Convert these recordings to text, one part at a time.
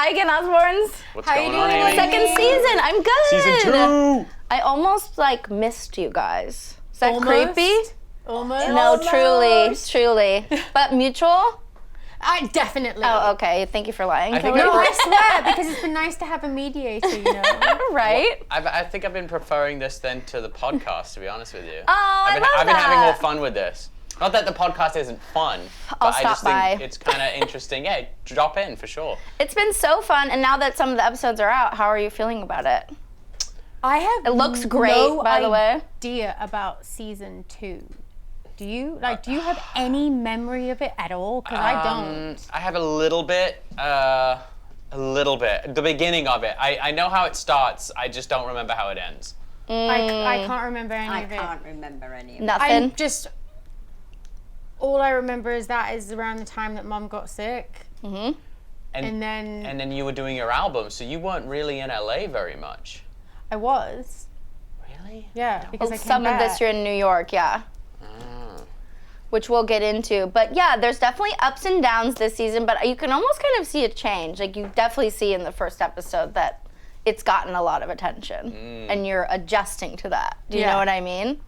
Hi again, Osbournes. What's going on, Amy? Second season. I'm good. Season 2. I almost missed you guys. Is that Almost? creepy? Almost. No, truly. But mutual? Definitely. Oh, okay. Thank you for lying. I think No, I swear, because it's been nice to have a mediator, you know. Right? I think I've been preferring this then to the podcast, to be honest with you. Oh, I love I've been having that. more fun with this. Not that the podcast isn't fun, but I'll I just stop by. think it's kind of interesting. Yeah, drop in for sure. It's been so fun, and now that some of the episodes are out, how are you feeling about it? I have It looks great, by the way. idea about season 2. Do you have any memory of it at all? Because I don't. I have a little bit. The beginning of it. I know how it starts. I just don't remember how it ends. I can't remember any I of it. can't remember any of it. Nothing? All I remember is that is around the time that Mum got sick. Mm-hmm. And then And then you were doing your album, so you weren't really in LA very much. I was. Really? Yeah, because I came Some back. of this you're in New York, yeah. Which we'll get into. But yeah, there's definitely ups and downs this season, but you can almost kind of see a change. Like you definitely see in the first episode that it's gotten a lot of attention and you're adjusting to that. Do you know what I mean?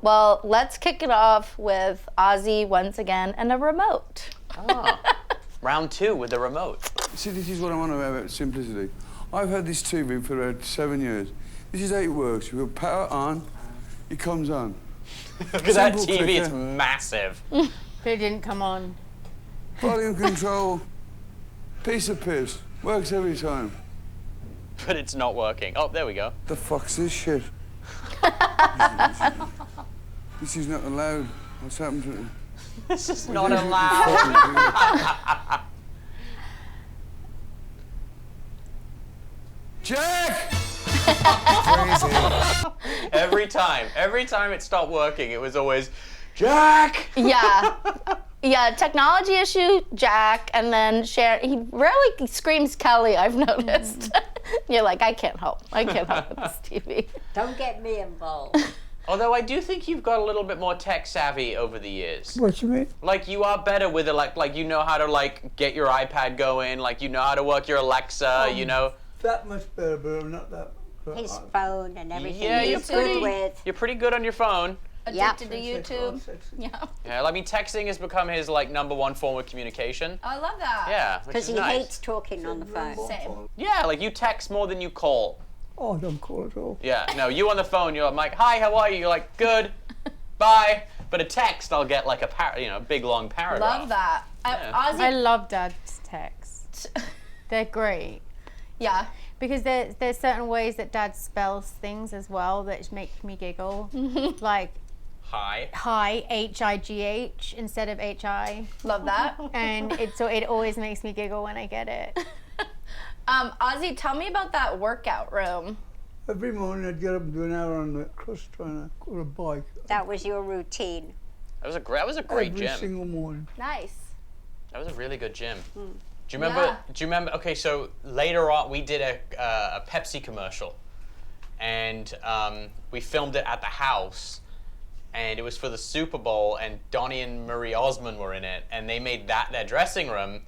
Well, let's kick it off with Ozzy once again and a remote. Round 2 with the remote. See, this is what I want about simplicity. I've had this TV for about 7 years. This is how it works. You put power on, it comes on. Because that Simple TV is clicker. massive. But it didn't come on. Volume control, piece of piss. Works every time. But it's not working. Oh, there we go. The fuck's this shit? This is not allowed. What's happened to it? This is not allowed. Jack! Every time it stopped working, it was always, Jack! Yeah, technology issue, Jack, and then Sharon. He rarely screams Kelly, I've noticed. You're like, I can't help with this TV. Don't get me involved. Although I do think you've got a little bit more tech savvy over the years. What you mean? Like you are better with it, like you know how to get your iPad going, like you know how to work your Alexa, you know. That much better, but I'm not that. His phone and everything Yeah, he's good with. You're pretty good on your phone. Addicted to YouTube. Yeah. Yeah, I mean texting has become his #1 form of communication. I love that. Yeah, which Because is he nice. hates talking on the phone. Same. Yeah, like you text more than you call. Oh, I don't call at all. Yeah, no, you on the phone, you're like, hi, how are you? You're like, good, bye. But a text, I'll get like a big long paragraph. Love that. Yeah. I Ozzy. love Dad's texts. They're great. Yeah. Because there's certain ways that Dad spells things as well that make me giggle. Like Hi. hi, H-I-G-H instead of H-I. Love that. And it always makes me giggle when I get it. Ozzy, tell me about that workout room. Every morning I'd get up and do an hour on the cross trainer or a bike. That was your routine. That was a great Every gym. single morning. Nice. That was a really good gym. Do you remember? Do you remember? Okay, so later on we did a Pepsi commercial, and we filmed it at the house, and it was for the Super Bowl, and Donnie and Marie Osmond were in it, and they made that their dressing room,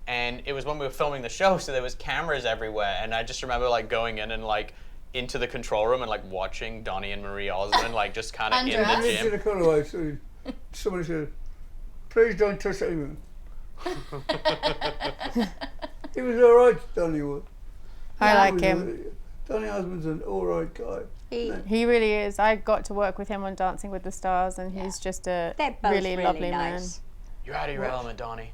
and it was when we were filming the show, so there was cameras everywhere, and I just remember going in and into the control room and watching Donnie and Marie Osmond just kind of in the I did gym. a cutaway, so somebody said, please don't touch that email. He was all right, Donnie was. I like him. Donnie Osmond's an all right guy. He really is. I got to work with him on Dancing with the Stars, and he's just a They're both really lovely nice. You're out of your element, Donnie.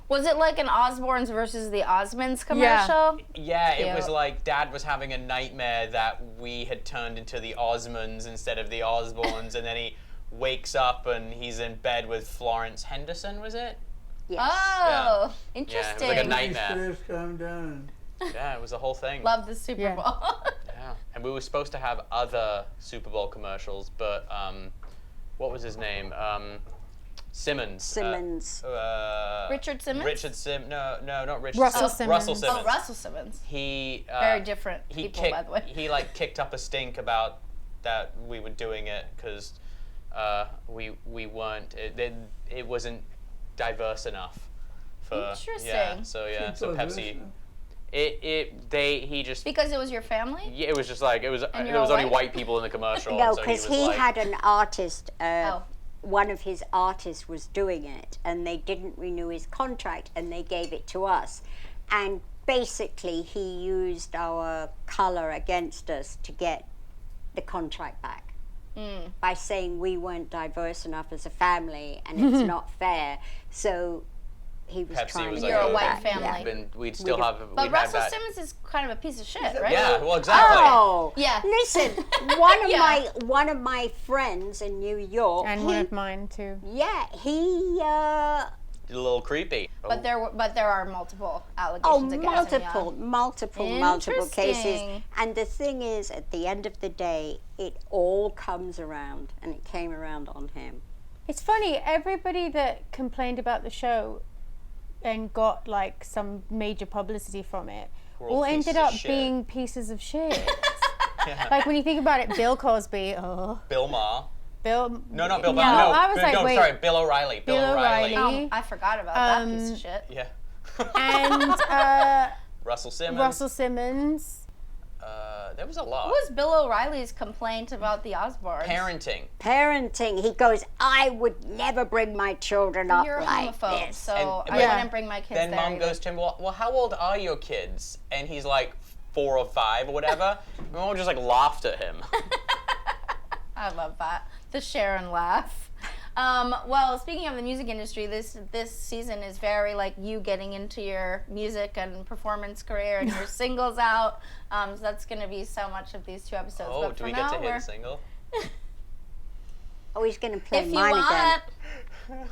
Was it like an Osbournes versus the Osmonds commercial? Yeah, it was Cute. like Dad was having a nightmare that we had turned into the Osmonds instead of the Osbournes, and then he wakes up and he's in bed with Florence Henderson, was it? Yes. Oh, Yeah, interesting. it was like a nightmare. Stairs calm down. Yeah, it was a whole thing. Love the Super Yeah. Bowl. Yeah, and we were supposed to have other Super Bowl commercials, but what was his name? Simmons. Simmons. Richard Simmons? No, not Richard. Russell Simmons. Simmons. Russell Simmons. Oh, Russell Simmons. He Very different people, by the way. He kicked up a stink about that we were doing it because we weren't. It wasn't diverse enough For, Yeah, Interesting. so Pepsi. He just Because it was your family? Yeah, it was just like it was you're only white? white people in the commercial. No, so because was he like, had an artist. Oh. One of his artists was doing it, and they didn't renew his contract, and they gave it to us. And basically, he used our color against us to get the contract back by saying we weren't diverse enough as a family, and it's not fair. So he was Pepsi trying was to like, You're a get white it back. family. We'd still have. But we'd had Russell that. Simmons is kind of a piece of shit, right? Yeah, well, exactly. Oh, Yeah. Listen, one of Yeah. my friends in New York, And one of mine too. he A little creepy. But there are multiple allegations against him. Yeah. multiple cases. Interesting. And the thing is, at the end of the day, it all comes around, and it came around on him. It's funny, everybody that complained about the show and got like some major publicity from it all all pieces ended of up shit. being pieces of shit. Like when you think about it, Bill Cosby, Bill Maher. Bill. No, not Bill No, Maher. No, I was like, no, wait. sorry, Bill O'Reilly. Bill O'Reilly. Oh, I forgot about that piece of shit. Yeah. And Russell Simmons. Russell Simmons. There was a lot. What was Bill O'Reilly's complaint about the Osbournes? Parenting. He goes, I would never bring my children up You're a like homophobe, this. so And- I Yeah. wouldn't bring my kids Then there. mom either. goes to him, well, how old are your kids? And he's like 4 or 5 or whatever. And mom just like laughed at him. I love that. The Sharon laugh. Well, speaking of the music industry, this season is very like you getting into your music and performance career and your singles out. So that's going to be so much of these 2 episodes. Oh, but do for we now, get to hit we're- a single? Oh, he's going to play If you mine again. want.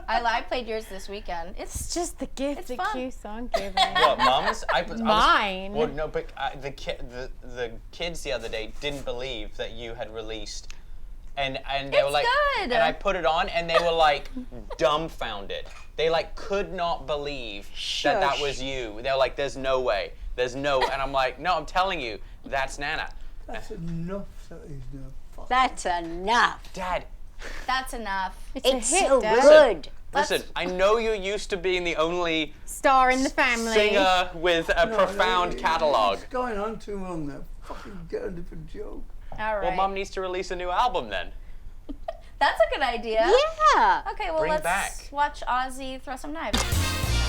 I played yours this weekend. It's just the gift It's that fun. keeps on giving. What, mums? Mine. Well, no, but the kids the other day didn't believe that you had released, and they were It's like, good. and I put it on, and they were like dumbfounded. They like could not believe that Shush. was you. They were like, "There's no way. There's no." And I'm like, "No, I'm telling you, that's Nana." That's enough, that is enough. That's enough. Dad, That's enough. It's It's a hit, so Dad. good. listen. I know you're used to being the only Star in the family. singer with a profound catalog. It's going on too long now. Fucking get a different joke. All right. Well, Mum needs to release a new album then. That's a good idea. Yeah. Okay, well, Bring let's back. watch Ozzy throw some knives.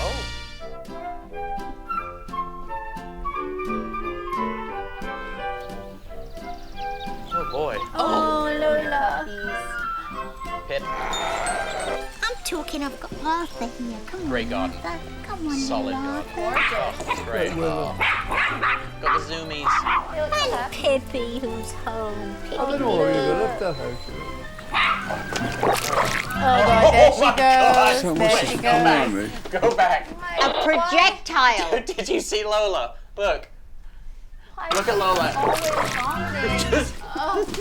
Oh. Oh boy. Oh, Lola. Pip. I'm talking, I've got Arthur here. Come on. Great garden. Arthur. Come on, Solid little garden. Arthur. It's great. Oh. Got the zoomies. And Pippi, who's home. I Pippi. don't know what I left that house. Oh God, there she goes. So There much she is goes. coming on me. Go back. A projectile. Did you see Lola? Look. Look at Lola.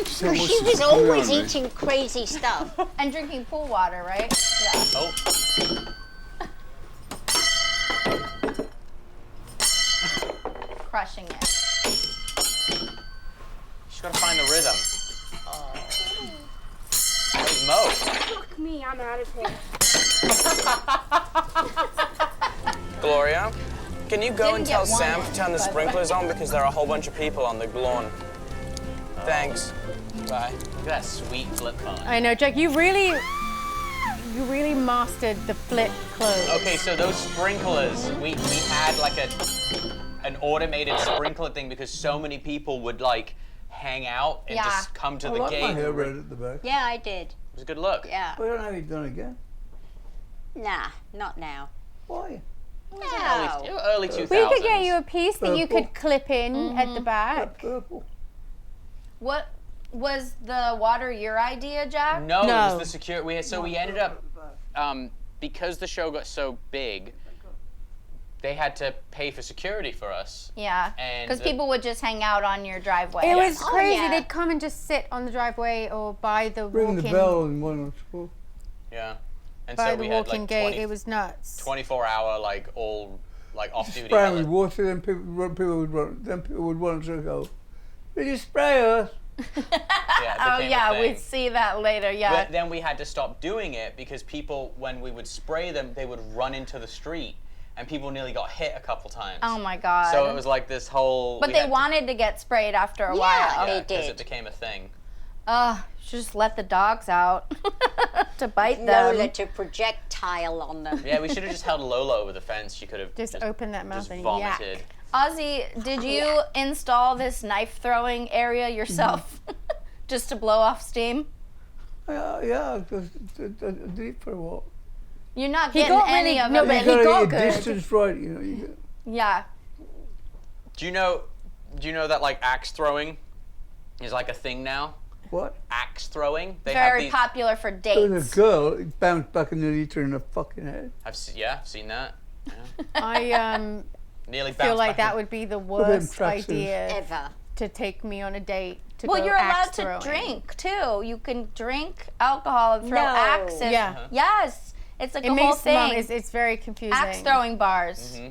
So much She is was coming always on me. eating crazy stuff. And drinking pool water, right? Yeah. Oh. Crushing it. She's got to find the rhythm. Hey, Mo. Fuck me, I'm out of here. Gloria, can you go and Didn't tell get one, Sam to turn the by the way. sprinklers on because there are a whole bunch of people on the lawn? Thanks. Bye. Look at that sweet flip phone. I know, Jack. You really mastered the flip clothes. Okay, so those sprinklers, we had like an automated sprinkler thing because so many people would like hang out and Yeah. just come to I the like my gate. hair It red at the back. Yeah, I did. was a good look. Yeah. I don't know how you've done again. Nah, not now. Why? No. Early 2000s. We could get you a piece that you could Purple. clip in at the back. Purple. What was the water your idea, Jack? No, it No. was the security. We ended up because the show got so big, they had to pay for security for us. Yeah. And Because the- people would just hang out on your driveway. It was Oh, crazy. yeah. They'd come and just sit on the driveway or by the Ring the walk-in bell and one on school. Yeah. And by so the we had walk-in like gate. 20 It was nuts. 24-hour like all like off-duty. Spray 'em with heli- water, then people would run. Then people would run to go. Did you spray us? Yeah, Oh became a yeah, we thing. see that later. Yeah. But then we had to stop doing it because people, when we would spray them, they would run into the street, and people nearly got hit a couple times. Oh my god. So it was like this whole. But we they had to- wanted to get sprayed after a Yeah, while. they because did. it became a thing. Should just let the dogs out to bite them. Lola to projectile on them. Yeah, we should have just held Lola over the fence. She could have Just open that mouth just and vomited. yak. Ozzy, did you install this knife throwing area yourself just to blow off steam? Yeah, because I did it for a while. You're not He getting got any really- of no, it. but in. he got Your good. distance right, you know. You Yeah. Do you know that like axe throwing is like a thing now? what? Axe throwing. They Very have popular for There was dates. a girl, it bounced back and nearly hit her in the fucking head. I've seen that. Yeah. I Nearly feel bounced like back that in- would be the them worst tracksuits. idea Ever. to take me on a date. To Well, go you're allowed axe to throwing. drink too. You can drink alcohol and throw No. axes. Yeah. Yes. It's like It a whole makes mom. thing. It's very confusing. Axe throwing bars. Mm-hmm.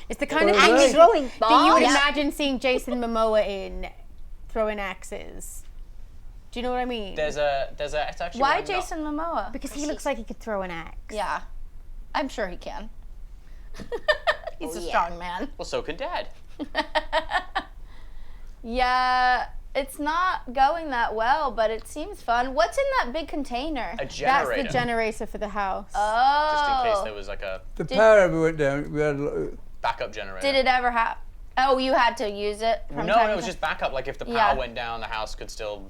It's the kind of Well, thing right. that Throwing that you would bars? imagine seeing Jason Momoa in, throwing axes. Do you know what I mean? It's actually Why one Jason Momoa? Because he looks like he could throw an axe. Yeah. I'm sure he can. He's a yeah. strong man. Well, so could Dad. Yeah, it's not going that well, but it seems fun. What's in that big container? A That's generator. the generator for the house. Oh. Just in case there was like a The power ever went down. We had a lot of, backup generator. Did it ever happen? Oh, you had to use it from No, time it to was time? just backup. Like if the power Yeah. went down, the house could still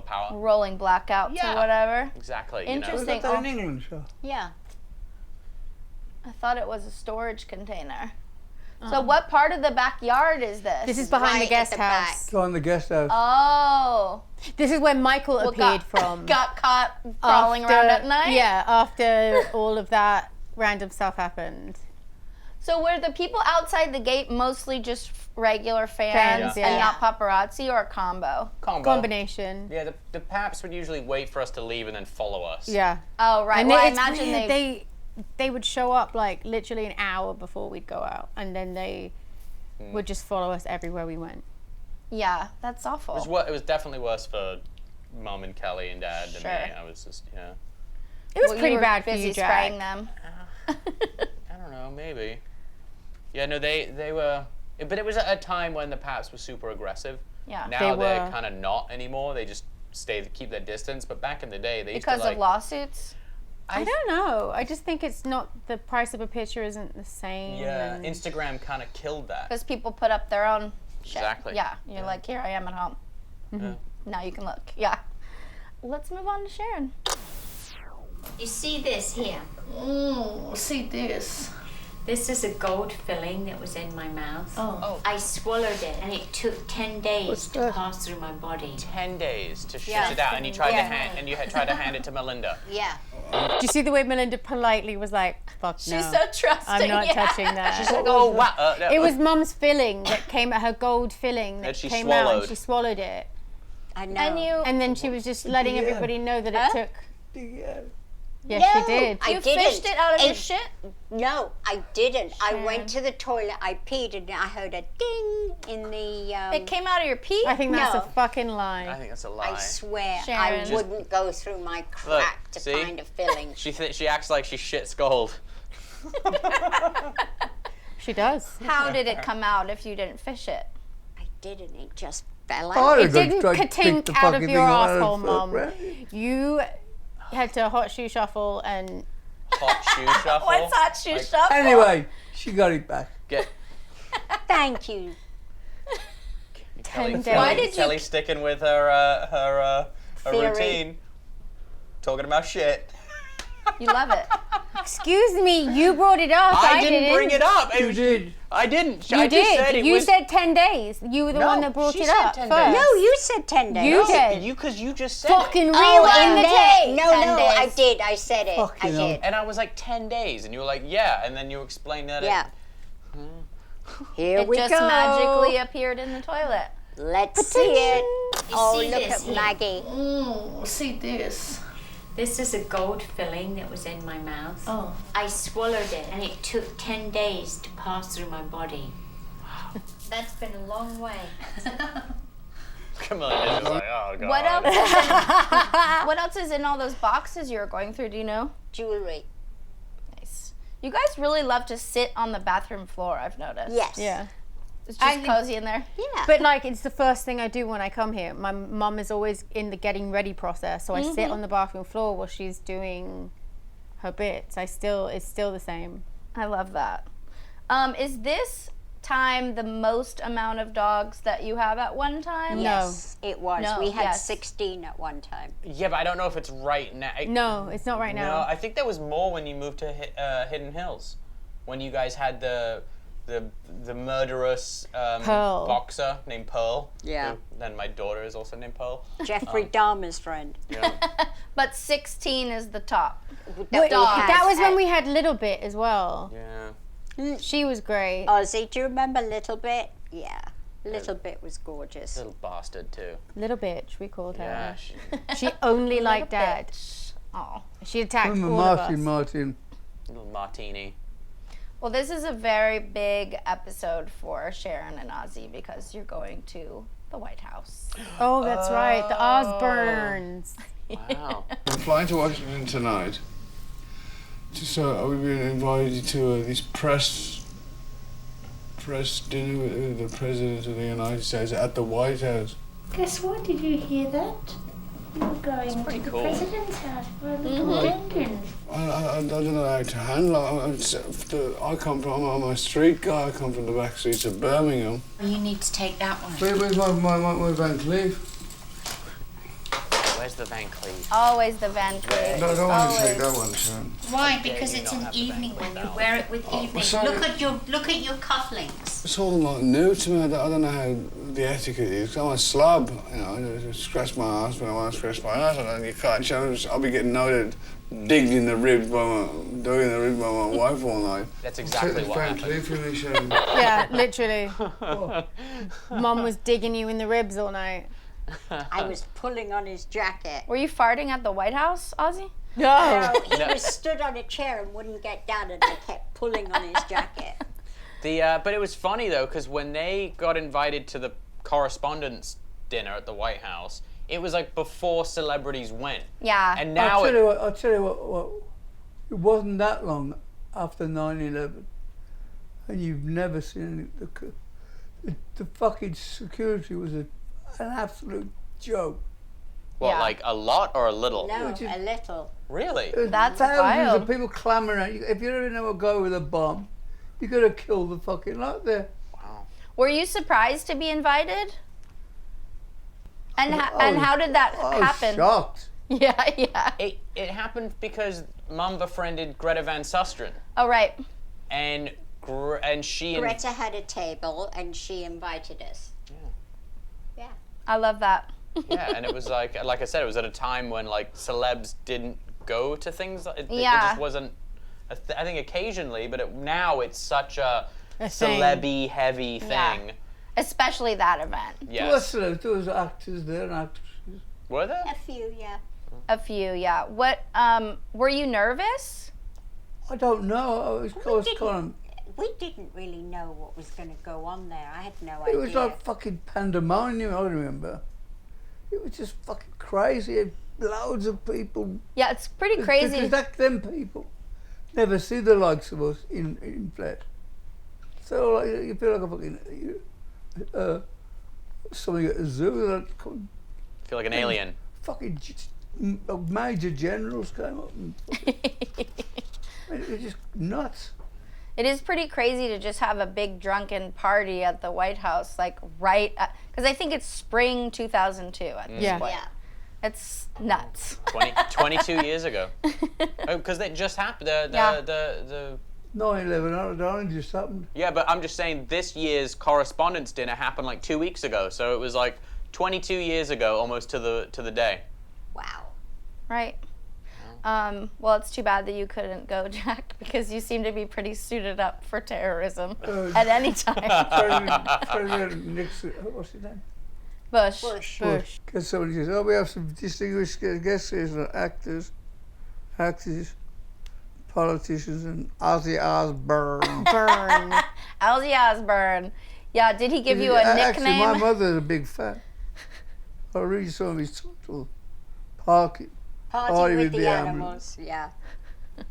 power. rolling blackouts Yeah. or whatever. Exactly. we Interesting. got that in Oh. England, so. Yeah. I thought it was a storage container. So what part of the backyard is this? This is behind Right the at guest the house. Go on the guest house. Oh. This is where Michael Well, appeared from. Got caught crawling around at night? Yeah, after all of that random stuff happened. So were the people outside the gate mostly just regular fans Fans, yeah. and not paparazzi, or a combo? Combo. Combination. Yeah, the Paps would usually wait for us to leave and then follow us. Yeah. Oh, right. And well, I it's imagine weird. They would show up like literally an hour before we'd go out, and then they would just follow us everywhere we went. Yeah, that's awful. It was definitely worse for Mum and Kelly and Dad than Sure. me. I was just, It was Well, pretty you were bad for busy you, spraying Jack. them. I don't know, maybe. Yeah, no, they were, but it was at a time when the Paps were super aggressive. Yeah. Now They they're were. kind of not anymore. They just keep their distance. But back in the day, they used Because to like. of lawsuits? I don't know. I just think it's not, the price of a picture isn't the same. Yeah, and- Instagram kind of killed that. Because people put up their own shit. Exactly. Yeah, you're like, here I am at home. Yeah. Now you can look. Yeah. Let's move on to Sharon. You see this here? See this. This is a gold filling that was in my mouth. Oh. I swallowed it, and it took 10 days What's to that? pass through my body. 10 days to shit Yeah. it out, and you tried Yeah. tried to hand it to Melinda. Yeah. Do you see the way Melinda politely was like, fuck no. She's so trusting. I'm not yeah. touching that. She's like, oh wow. No. It was Mum's filling that came at her gold filling that That she came out swallowed. and she swallowed it. I know. And you, And then she was just letting Yeah. everybody know that Huh? it took. Yeah. Yes, No, she did. I you didn't. fished it out of your It- shit? No, I didn't. I Sharon. went to the toilet, I peed, and I heard a ding in the. It came out of your pee? I think that's No. a fucking I lie. think that's a lie. I swear Sharon. I Just- wouldn't go through my crack to see? find a filling. She acts like she shits gold. She does. How did it come out if you didn't fish it? I didn't. It just fell I out. It was gonna didn't try to pick katink the out of fucking your thing out of asshole, the Mum. right? You had to hot shoe shuffle and Hot shoe shuffle. What's hot shoe Like, shuffle? Anyway, she got it back. Get Thank you. Kelly, 10 Kelly, days. Kelly sticking with her Theory. routine. Talking about shit. You love it. excuse me, you brought it up. I didn't bring it up. You did. I didn't. You I just did. said it You was. said 10 days. You were the No, one that brought she it said up 10 first. days. No, you said 10 days. You did. Because you just said Fucking it. reel Oh, it in and the then- tape. No, 10 no, I days. did. I said it. Fucking I hell. did. And I was like 10 days, and you were like, yeah, and then you explained that. Yeah. Here It we just go. magically appeared in the toilet. Let's see it. Oh, see look this at here? Maggie. See this. This is a gold filling that was in my mouth. Oh. I swallowed it, and it took 10 days to pass through my body. That's been a long way. Camilla is just like, oh god. What else is in all those boxes you're going through? Do you know? Jewelry. Nice. You guys really love to sit on the bathroom floor, I've noticed. Yes. Yeah. It's just cozy in there. Yeah. But like, it's the first thing I do when I come here. My mum is always in the getting ready process, so I sit on the bathroom floor while she's doing her bits. It's still the same. I love that. Is this time the most amount of dogs that you have at one time? Yes, it was. No, We had yes. 16 at one time. Yeah, but I don't know if it's right now. No, it's not right No, now. I think there was more when you moved to Hidden Hills, when you guys had the murderous Pearl. boxer named Pearl. Yeah. Who, then my daughter is also named Pearl. Jeffrey Dahmer's friend. Yeah. But 16 is the top. Wait, dogs. that was when we had Little Bit as well. Yeah. She was great. Ozzy, do you remember Little Bit? Yeah. Little Bit was gorgeous. Little bastard too. Little Bitch, we called her. Yeah. She only liked Dad. Oh. She attacked I'm a all of us. Martin. Little martini. Well, this is a very big episode for Sharon and Ozzy because you're going to the White House. Oh, that's right. The Osbournes. Wow. I'm flying to Washington tonight. So we've been invited to this press dinner with the President of the United States at the White House. Guess what? Did you hear that? You're going to pretty the cool. president's house for a little dinner. I don't know how to handle it. I come from, I'm a street guy, I come from the back streets of Birmingham. You need to take that one. Where's my Van Cleef? Where's the Van Cleef? Always the Van Cleef. No, I don't want to Always. take that one, Sharon. Why? dare Because you it's not an have the evening bank one. with You that wear it with evening. sorry. Look at your cufflinks. It's all like new to me. I don't know how the etiquette is. I'm a slob, you know. I just scratch my ass when I want to scratch my ass, and then you can't show. I'll be getting noted, doing the ribs by my wife all night. That's exactly what happened. Yeah, literally. Mum was digging you in the ribs all night. I was pulling on his jacket. Were you farting at the White House, Ozzy? No. He was stood on a chair and wouldn't get down, and I kept pulling on his jacket. But it was funny though, because when they got invited to the correspondence dinner at the White House, it was like before celebrities went. Yeah. And now I'll tell you what, it wasn't that long after 9/11, and you've never seen the fucking security was an absolute joke. what, Yeah. like a lot or a little? No, Which is- a little. Really? That's Thousands wild. of people clamoring. If you don't know a guy with a bomb, you gotta kill the fucking lot there. Wow. Were you surprised to be invited? And I and was- how did that I was happen? shocked. Yeah, yeah. It happened because Mum befriended Greta Van Susteren, Oh, right. and she and Greta had a table, and she invited us. Yeah. I love that. yeah, and it was like I said, it was at a time when like celebs didn't go to things. It Yeah. just wasn't. I think occasionally, but now it's such a thing. celeb-y heavy thing. Yeah. Especially that event. Yes. There was actors there and actresses. Were there? A few, yeah. A few, yeah. What, were you nervous? I don't know. I was kind We didn't really know what was going to go on there. I had no of. idea. It was like fucking pandemonium. I remember. It was just fucking crazy. Loads of people. Yeah, it's pretty crazy. Because them people never see the likes of us in flesh. So like, you feel like a fucking something at a zoo. Like, Feel like an alien. fucking major generals came up. And it was just nuts. It is pretty crazy to just have a big drunken party at the White House, like because I think it's spring 2002 at this Yeah. point. Yeah. It's nuts. 22 years ago. Oh, because it just happened. Yeah. The 9/11, it only just happened. Yeah, but I'm just saying this year's correspondence dinner happened like 2 weeks ago, so it was like 22 years ago, almost to the day. Wow. Right. Well, it's too bad that you couldn't go, Jack, because you seem to be pretty suited up for terrorism at any time. President Nixon, what's his name? Bush. Bush. Because somebody says, oh, we have some distinguished guests here, actors, politicians, and Ozzy Osbourne. Burn. Ozzy Osbourne. Yeah, did he give you a Actually, my nickname? mother's a big fan. I really saw his title. Party with the animals. Yeah. You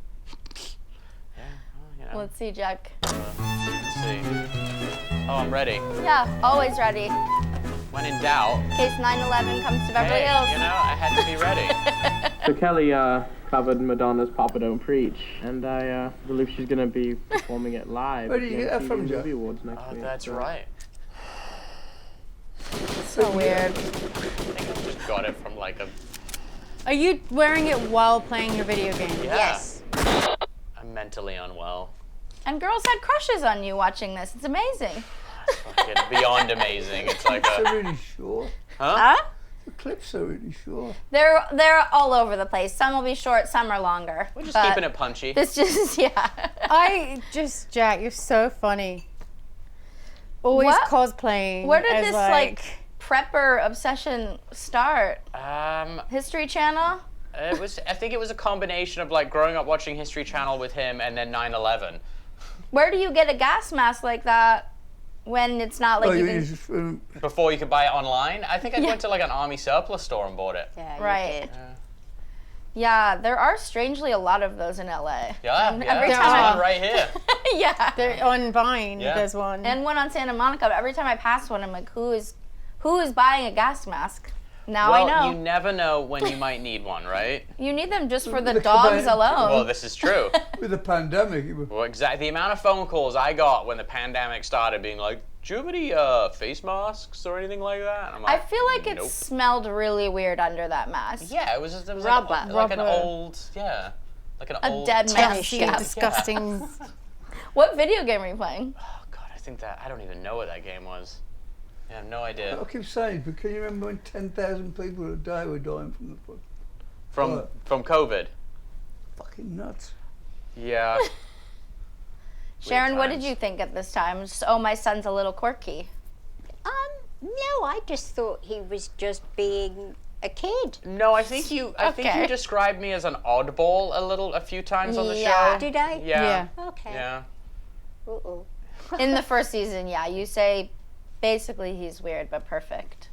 know. Let's see, Jack. Let's see. Oh, I'm ready. Yeah, always ready. When in doubt. In case 9/11 comes to Beverly Hills. You know, I had to be ready. So Kelly covered Madonna's Papa Don't Preach, and I believe she's going to be performing it live Where at did the you get that from, MTV Jack? Movie Awards next week. That's right. So weird. I think I just got it from like a... Are you wearing it while playing your video game? Yeah. Yes. I'm mentally unwell. And girls had crushes on you watching this. It's amazing. It's fucking beyond amazing. It's like Clips are a... really short. Huh? The clips are really short. They're all over the place. Some will be short, some are longer. We're just but keeping it punchy. This just, yeah. Jack, you're so funny. Always What? cosplaying. Where did as this like prepper obsession start? History Channel? I think it was a combination of like growing up watching History Channel with him and then 9/11. Where do you get a gas mask like that when it's not like you can... Before you could buy it online? I think I went to like an army surplus store and bought it. Yeah, Right. you did. Yeah, there are strangely a lot of those in LA. Yeah, And yeah. every There's time one right here. yeah. They're on Vine, Yeah. there's one. And one on Santa Monica. But every time I pass one, I'm like, who is buying a gas mask? Now Well, I know. you never know when you might need one, right? You need them just for the Look dogs about- alone. Well, this is true. With the pandemic, it was... Well, exactly. The amount of phone calls I got when the pandemic started being like, do you have any face masks or anything like that? And I'm I like, feel like it nope. smelled really weird under that mask. Yeah, it was just Rubber. like an Rubber. old, like an A old dead man's Nasty, scalp. disgusting. What video game are you playing? Oh God, I don't even know what that game was. I have no idea. I keep saying, but can you remember when 10,000 people who died were dying from the From COVID. fucking nuts? Yeah. Sharon, what did times. you think at this time? Just, oh, my son's a little quirky. No, I just thought he was just being a kid. No, I think you Okay. described me as an oddball a few times on the Yeah. show. Did I? Yeah. Okay. Yeah. Uh-oh. In the first season, yeah, you say basically he's weird but perfect.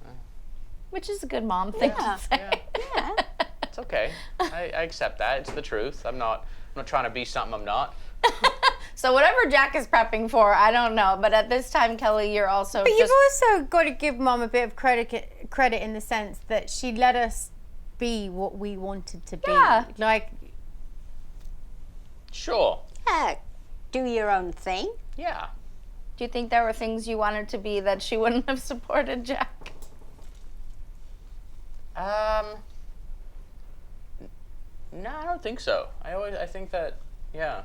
Which is a good mom thing Yeah. to say. Yeah. It's okay. I accept that. It's the truth. I'm not trying to be something I'm not. So whatever Jack is prepping for, I don't know. But at this time, Kelly, you're also But just... you've also got to give Mom a bit of credit in the sense that she let us be what we wanted to be. Yeah. Like, Sure. Yeah. Do your own thing. Yeah. Do you think there were things you wanted to be that she wouldn't have supported, Jack? No, I don't think so. I think that, yeah.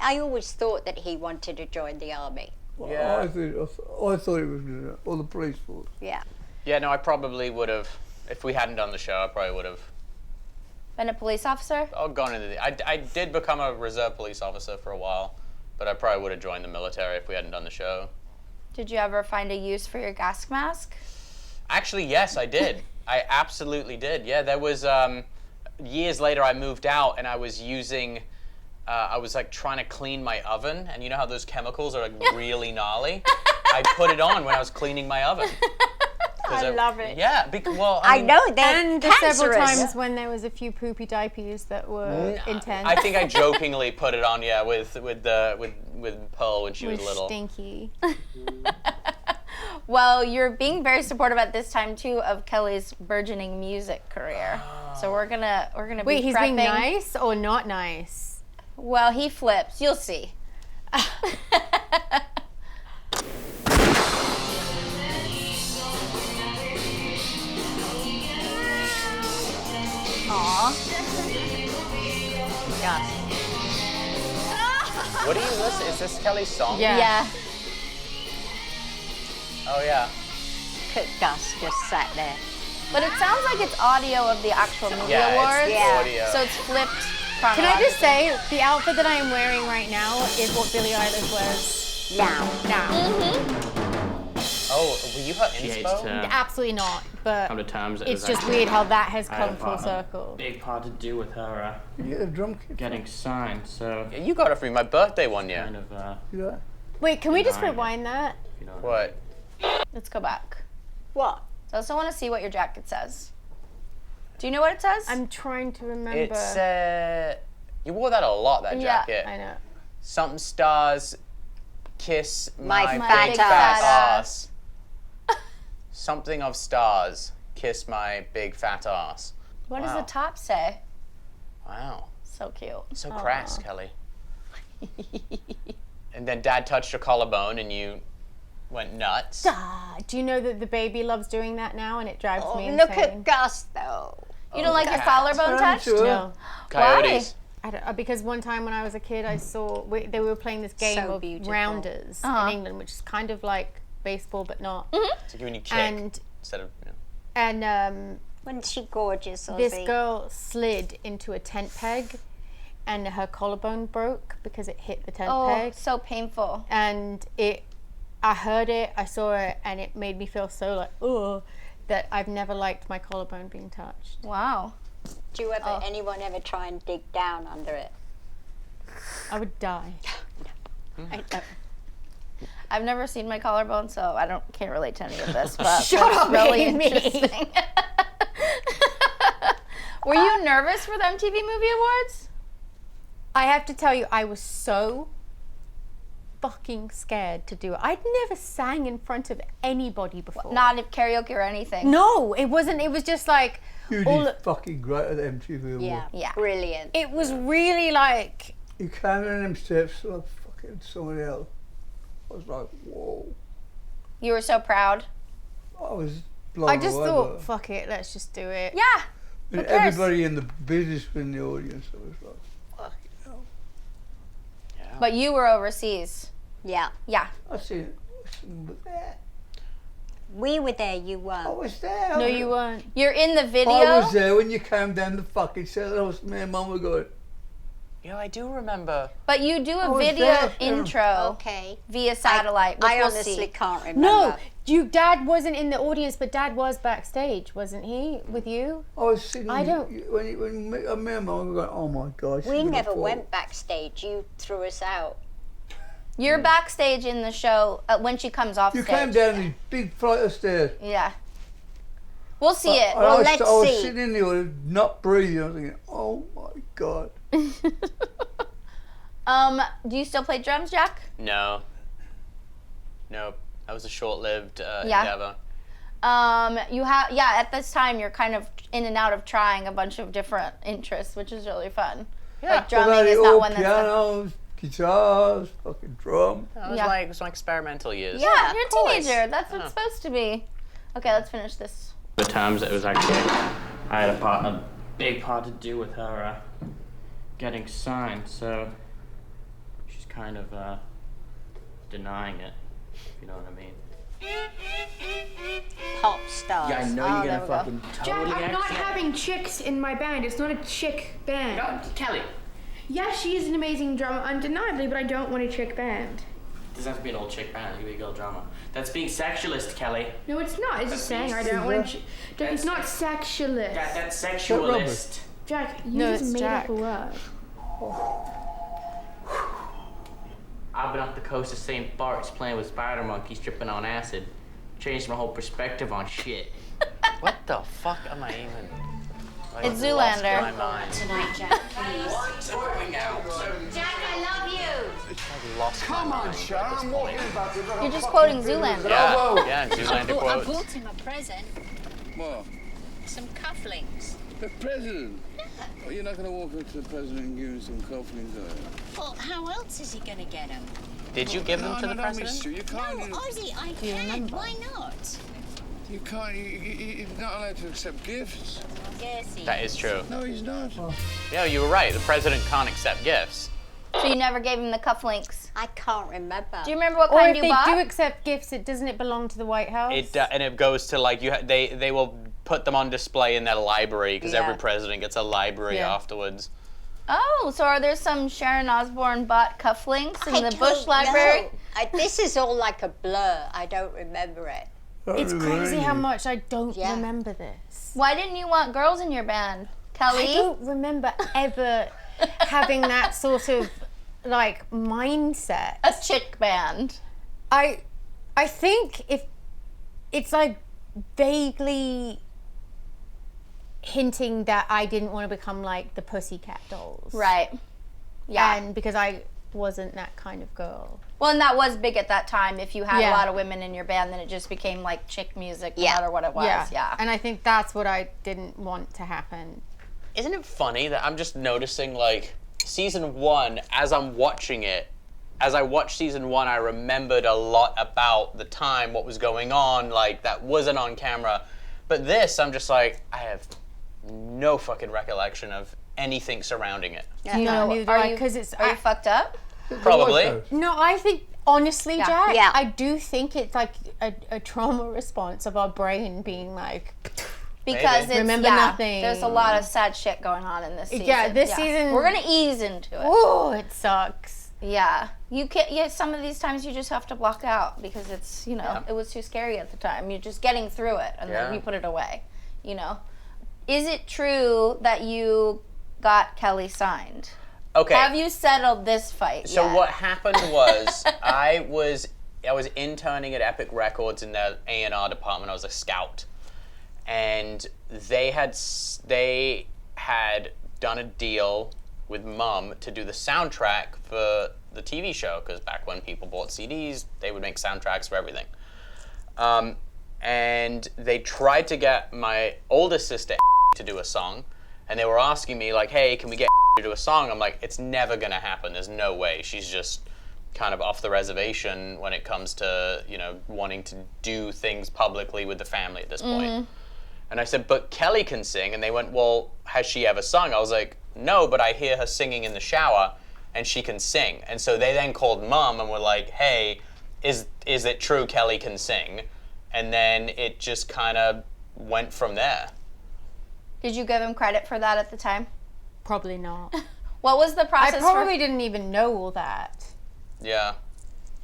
I always thought that he wanted to join the army. Well, Yeah. I thought it was or the police force. Yeah. Yeah, no, I probably would have, if we hadn't done the show, I probably would have Been a police officer? gone into the, I did become a reserve police officer for a while, but I probably would have joined the military if we hadn't done the show. Did you ever find a use for your gas mask? Actually, yes, I did. I absolutely did. Yeah, there was, years later I moved out and I was using, I was like trying to clean my oven, and you know how those chemicals are like really gnarly? I put it on when I was cleaning my oven. I love it. Yeah, well, I mean, know they're And cancerous. several times when there was a few poopy diapers that were intense. I think I jokingly put it on, yeah, with Pearl when she was was little. stinky. Well, you're being very supportive at this time too of Kelly's burgeoning music career. So we're gonna Wait, be he's prepping. being nice or not nice? Well, he flips. You'll see. Aw. What do you listen? Is this Kelly's song? Yeah. Yeah. Oh yeah. Gus just sat there. But it sounds like it's audio of the actual movie Yeah, awards. it's audio. So it's flipped Can I chronologically. just say, the outfit that I am wearing right now is what Billie Eilish wears Now. now. Oh, were you her She hates inspo? to Absolutely not, but come to terms. It it's was just actually- weird how that has I had a come full part- circle. Big part to do with her You get a drum kit. getting signed. So Yeah, you got it for me my birthday one year. kind of. You know? Wait, can we just Behind it. rewind that? You know. What? Let's go back. What? I also want to see what your jacket says. Do you know what it says? I'm trying to remember. It's you wore that a lot, that jacket. I know. Something stars, kiss My my big fat fat ass. Something of stars, kiss my big fat ass. What does Wow. the top say? Wow. So cute. So crass, Kelly. And then Dad touched your collarbone and you went nuts. Do you know that the baby loves doing that now, and it drives me insane? Look at Gus, though. You don't like your cats. collarbone touched? No. Coyotes. I don't, because one time when I was a kid, I saw they were playing this game So of beautiful. rounders in England, which is kind of like baseball but not. So when you kick And instead of. and Wasn't she gorgeous, Ozzy? this girl slid into a tent peg, and her collarbone broke because it hit the tent Oh, peg. so painful. And I heard it, I saw it, and it made me feel so like, oh, that I've never liked my collarbone being touched. Wow. Do you ever, anyone ever try and dig down under it? I would die. I know. I've never seen my collarbone, so I can't relate to any of this. But Shut that's up, really Amy. interesting. Were you nervous for the MTV Movie Awards? I have to tell you, I was so fucking scared to do it. I'd never sang in front of anybody before. Not if karaoke or anything. No, it wasn't. It was just like You all. did fucking great at the MTV Awards. Yeah, Yeah. brilliant. It was really like You came in them steps like fucking somebody else. I was like, whoa. You were so proud. I was blown I just away thought, by it. fuck it, let's just do it. Yeah. And Who cares? everybody in the business was in the audience. I was like, fucking hell. But you were overseas. Yeah. Yeah. I seen was there. We were there, you I weren't. was there. No, you weren't. You're in the video. I was there when you came down the fucking set. That was me and Mum were going. Yeah, I do remember. But you do a was video there. intro Okay. via satellite, which I we'll honestly see. can't remember. No, Dad wasn't in the audience, but Dad was backstage, wasn't he? With you? I was sitting. I don't- When me and Mum were going, oh my God. she's We gonna never fall." went backstage. You threw us out. You're backstage in the show when she comes off You stage. came down these big flight of stairs. Yeah. We'll see it. And I was, let's I was see. sitting in the audience, not breathing. I was thinking, oh my God. Do you still play drums, Jack? No. Nope. That was a short-lived Yeah. endeavor. At this time you're kind of in and out of trying a bunch of different interests, which is really fun. Like drumming Well, is all not one that's pianos, guitars, fucking drum. That was Yeah. like, it was my experimental years. Yeah, of you're a course. teenager. That's what it's supposed to be. Okay, let's finish this. The times it was actually, I had a big part to do with her getting signed, so she's kind of denying it, if you know what I mean. Pop stars. Yeah, I know Oh, you're there gonna we go. fucking Jack, totally I'm not accept- having chicks in my band. It's not a chick band. No, Kelly, Yeah, she is an amazing drummer, undeniably, but I don't want a chick band. it doesn't have to be an old chick band, it can be a girl drama. That's being sexualist, Kelly. No, it's not. It's just saying I don't want a Jack, it's not sexualist. That's sexualist. Jack, you No, just it's made Jack. up a word. I've been up the coast of St. Bart's playing with spider monkeys, tripping on acid. Changed my whole perspective on shit. What the fuck am I even? It's lost Zoolander. my mind. Tonight, Jack, please. Jack, I love you. I lost Come my on, mind. Sharon, I'm walking back. You're just quoting Zoolander. Yeah, Zoolander I quotes. bought him a present. What? Some cufflinks. The president? Well, you're not going to walk up to the president and give him some cufflinks, are you? Well, how else is he going to get them? Did you give them to the don't be president? stupid. You can't. No, Ozzy, I can. Why not? You can't. You're not allowed to accept gifts. Yes, he That is true. No, he's not. Yeah, you were right. The president can't accept gifts. So you never gave him the cufflinks. I can't remember. Do you remember what Or kind if you they bought? do accept gifts, doesn't it belong to the White House? And it goes to like they will put them on display in their library because Yeah. every president gets a library Yeah. afterwards. Oh, so are there some Sharon Osbourne bought cufflinks in I the don't Bush Library? know. This is all like a blur. I don't remember it. It's crazy how much I don't Yeah. remember this. Why didn't you want girls in your band, Kelly? I don't remember ever having that sort of like mindset. A chick band. I think if it's like vaguely hinting that I didn't want to become like the Pussycat Dolls. Right. Yeah. And because I wasn't that kind of girl. Well, and that was big at that time. If you had Yeah. a lot of women in your band, then it just became like chick music, no matter what it was. Yeah. And I think that's what I didn't want to happen. Isn't it funny that I'm just noticing, like, season 1, as I'm watching it, as I watched season 1, I remembered a lot about the time, what was going on, like, that wasn't on camera. But this, I'm just like, I have no fucking recollection of anything surrounding it. Do you know, neither do I, because it's... Are you fucked up? Probably. No, I think, honestly, Jack, Yeah. I do think it's like a trauma response of our brain being like... Because it's, remember nothing. There's a lot of sad shit going on in this season. Yeah, this season... We're gonna ease into it. Oh, it sucks. Yeah. You can't, some of these times you just have to block out because it's, it was too scary at the time. You're just getting through it and then you put it away, Is it true that you got Kelly signed? Okay. Have you settled this fight So yet? what happened was I was interning at Epic Records in their A&R department. I was a scout, and they had done a deal with Mum to do the soundtrack for the TV show, because back when people bought CDs, they would make soundtracks for everything. And they tried to get my older sister to do a song, and they were asking me like, hey, can we get to do a song? I'm like, it's never gonna happen. There's no way. She's just kind of off the reservation when it comes to, wanting to do things publicly with the family at this point. And I said, but Kelly can sing. And they went, well, has she ever sung? I was like, no, but I hear her singing in the shower and she can sing. And so they then called Mum and were like, hey, is it true Kelly can sing? And then it just kind of went from there. Did you give him credit for that at the time? Probably not. What was the process I probably didn't even know all that. Yeah.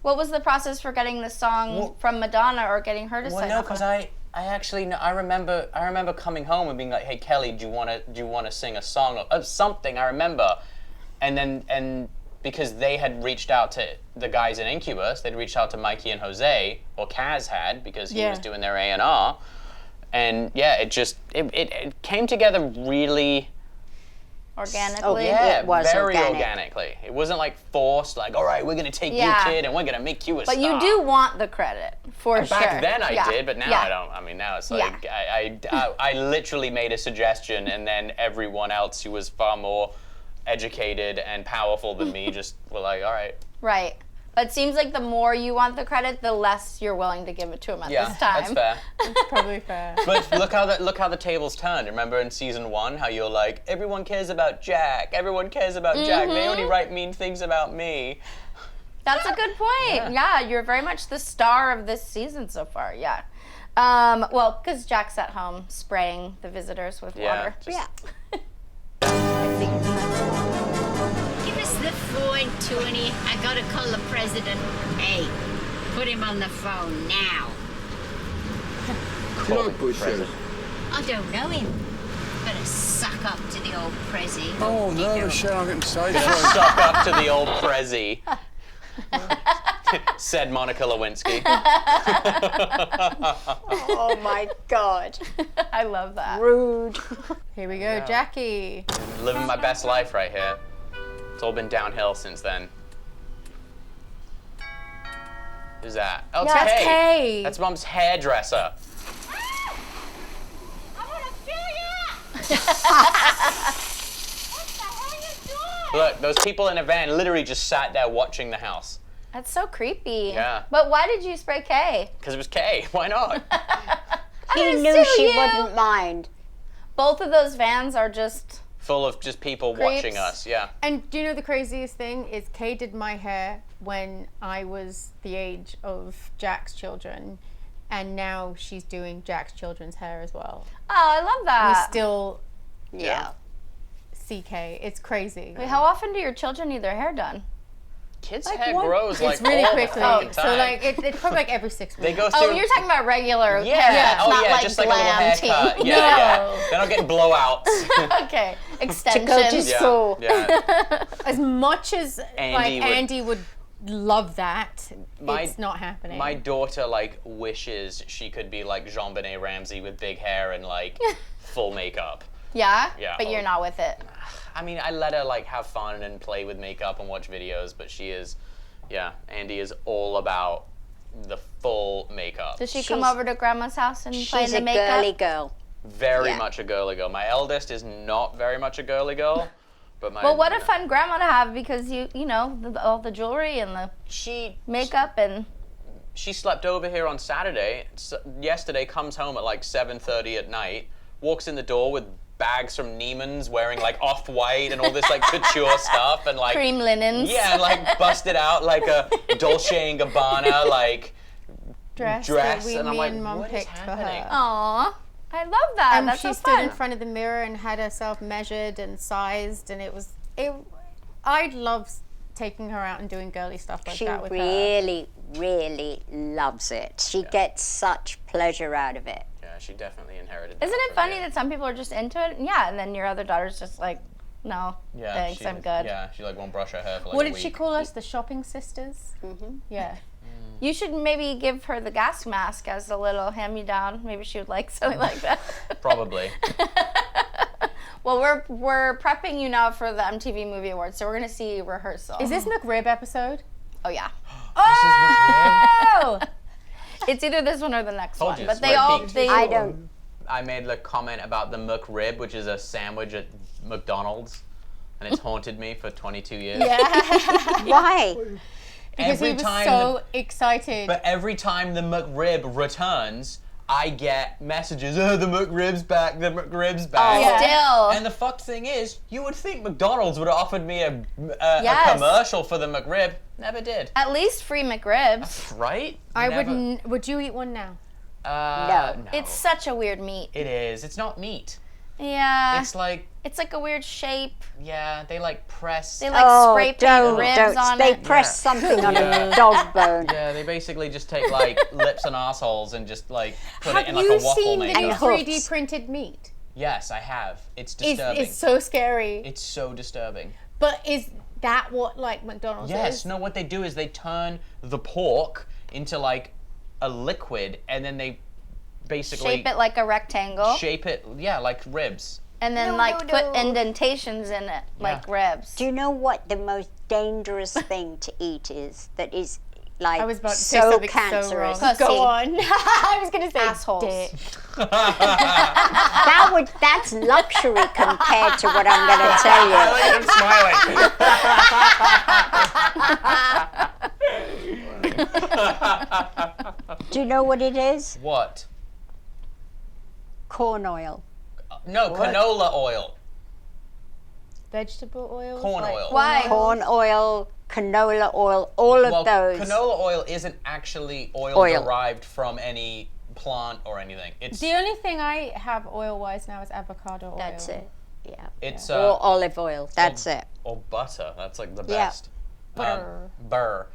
What was the process for getting the song from Madonna or getting her to sign no, up? because I actually know, I remember coming home and being like, hey Kelly, do you want to sing a song or something? I remember, and because they had reached out to the guys in Incubus, they'd reached out to Mikey and Jose, or Kaz had, because he was doing their A&R, and yeah, it came together really organically. Oh yeah, It was very organic. organically. It wasn't like forced, like, all right, we're gonna take you, kid, and we're gonna make you a star. But you do want the credit, for sure. Back then I did, but now I don't. I mean, now it's like, Yeah. I literally made a suggestion, and then everyone else who was far more educated and powerful than me just were like, all right. Right. But it seems like the more you want the credit, the less you're willing to give it to him at this time. That's fair. It's probably fair. But look how the tables turned. Remember in season 1 how you're like, everyone cares about Jack. Everyone cares about Jack. They only write mean things about me. That's a good point. Yeah, you're very much the star of this season so far. Yeah. Well, because Jack's at home spraying the visitors with water. Give us the phone, Tony. I gotta call the president. Hey, put him on the phone now. Do you like Bush? I don't know him. Better suck up to the old Prezi. Oh no, Sharon, I'm getting stage fright. Suck up to the old Prezi. Said Monica Lewinsky. Oh my God. I love that. Rude. Here we go, Jackie. Living my best life right here. It's all been downhill since then. Who's that? Oh, it's That's Kay. Kay. That's Mom's hairdresser. Look, those people in a van literally just sat there watching the house. That's so creepy. Yeah. But why did you spray Kay? Because it was Kay. Why not? He knew she wouldn't mind. Both of those vans are just... Full of just people Creeps. watching us, yeah. And do you know the craziest thing is Kay did my hair when I was the age of Jack's children, and now she's doing Jack's children's hair as well. Oh, I love that. We still Yeah. see Kay. It's crazy. Wait, how often do your children need their hair done? Kids' Like hair one- grows like it's really all quickly. the fucking So time. like it's probably like every 6 weeks. They go Oh, through. you're talking about regular Yeah. hair. Oh not yeah, like just like a little glam haircut. team. Yeah, No. yeah. They don't get blowouts. Okay. To Extensions. go to yeah. school. Yeah. As much as Andy would- Andy would love that. My- It's not happening. My daughter like wishes she could be like Jean-Benet Ramsey with big hair and like full makeup. Yeah? Yeah. But you're not with it. I mean, I let her like have fun and play with makeup and watch videos, but she is, yeah, Andy is all about the full makeup. Does she come over to grandma's house and play in She's the a makeup? girly girl. Very Yeah. much a girly girl. My eldest is not very much a girly girl, but my Well, what a fun grandma to have because you know, all the jewelry and the makeup and... She slept over here on Saturday. Yesterday, comes home at like 7:30 at night, walks in the door with bags from Neiman's, wearing like off-white and all this like couture stuff and like cream linens. Yeah, and like busted out like a Dolce & Gabbana like dress and I'm me like, and Mum what is picked for happening? her. Aw, I love that. And That's she so stood in fun. front of the mirror and had herself measured and sized, and I love taking her out and doing girly stuff like She that with her. really, really loves it. She gets such pleasure out of it. Yeah, she definitely inherited. Isn't it funny that some people are just into it? Yeah, and then your other daughter's just like, no, Yeah, thanks, she- I'm good. Yeah, she like won't brush her hair for like What a did she week. call us? The shopping sisters? Mm-hmm. Yeah. You should maybe give her the gas mask as a little hand-me-down. Maybe she would like something like that. Probably. Well, we're prepping you now for the MTV Movie Awards, so we're gonna see rehearsal. Is this McRib episode? Oh yeah. Oh! It's either this one or the next Told one, you, but it's they Red all Peaks. they. I made the comment about the McRib, which is a sandwich at McDonald's, and it's haunted me for 22 years. Yeah. Why? Because he was so excited. But every time the McRib returns, I get messages, oh, the McRib's back, the McRib's back. Oh, yeah. Still. And the fucked thing is, you would think McDonald's would have offered me a Yes. commercial for the McRib. Never did. At least free McRibs. Right? I Never. wouldn't. Would you eat one now? No. It's such a weird meat. It is. It's not meat. Yeah. It's like, It's like a weird shape. yeah, they like press. They like spray paint ribs on They it. press something on a dog bone. Yeah, they basically just take like lips and assholes and just like put Have it in like you a waffle seen maker. the 3D printed meat? Yes, I have. It's disturbing. It's so scary. It's so disturbing. But is that what like McDonald's Yes, is? no, what they do is they turn the pork into like a liquid and then they basically Shape it like a rectangle. shape it, yeah, like ribs. And then put indentations in it like ribs. Do you know what the most dangerous thing to eat is? That is like I was about to say so something so cancerous. wrong. Go on. I was gonna say assholes. dick. That's luxury compared to what I'm gonna tell you. Do you know what it is? What? Corn oil. No, canola oil. Vegetable oil. Corn oil. Why? Corn oil, canola oil, all of those. Canola oil isn't actually oil derived from any plant or anything. It's The only thing I have oil-wise now is avocado oil. That's it. Yeah. It's or olive oil. That's it. or butter. That's like the Yeah. best. Butter. Burr.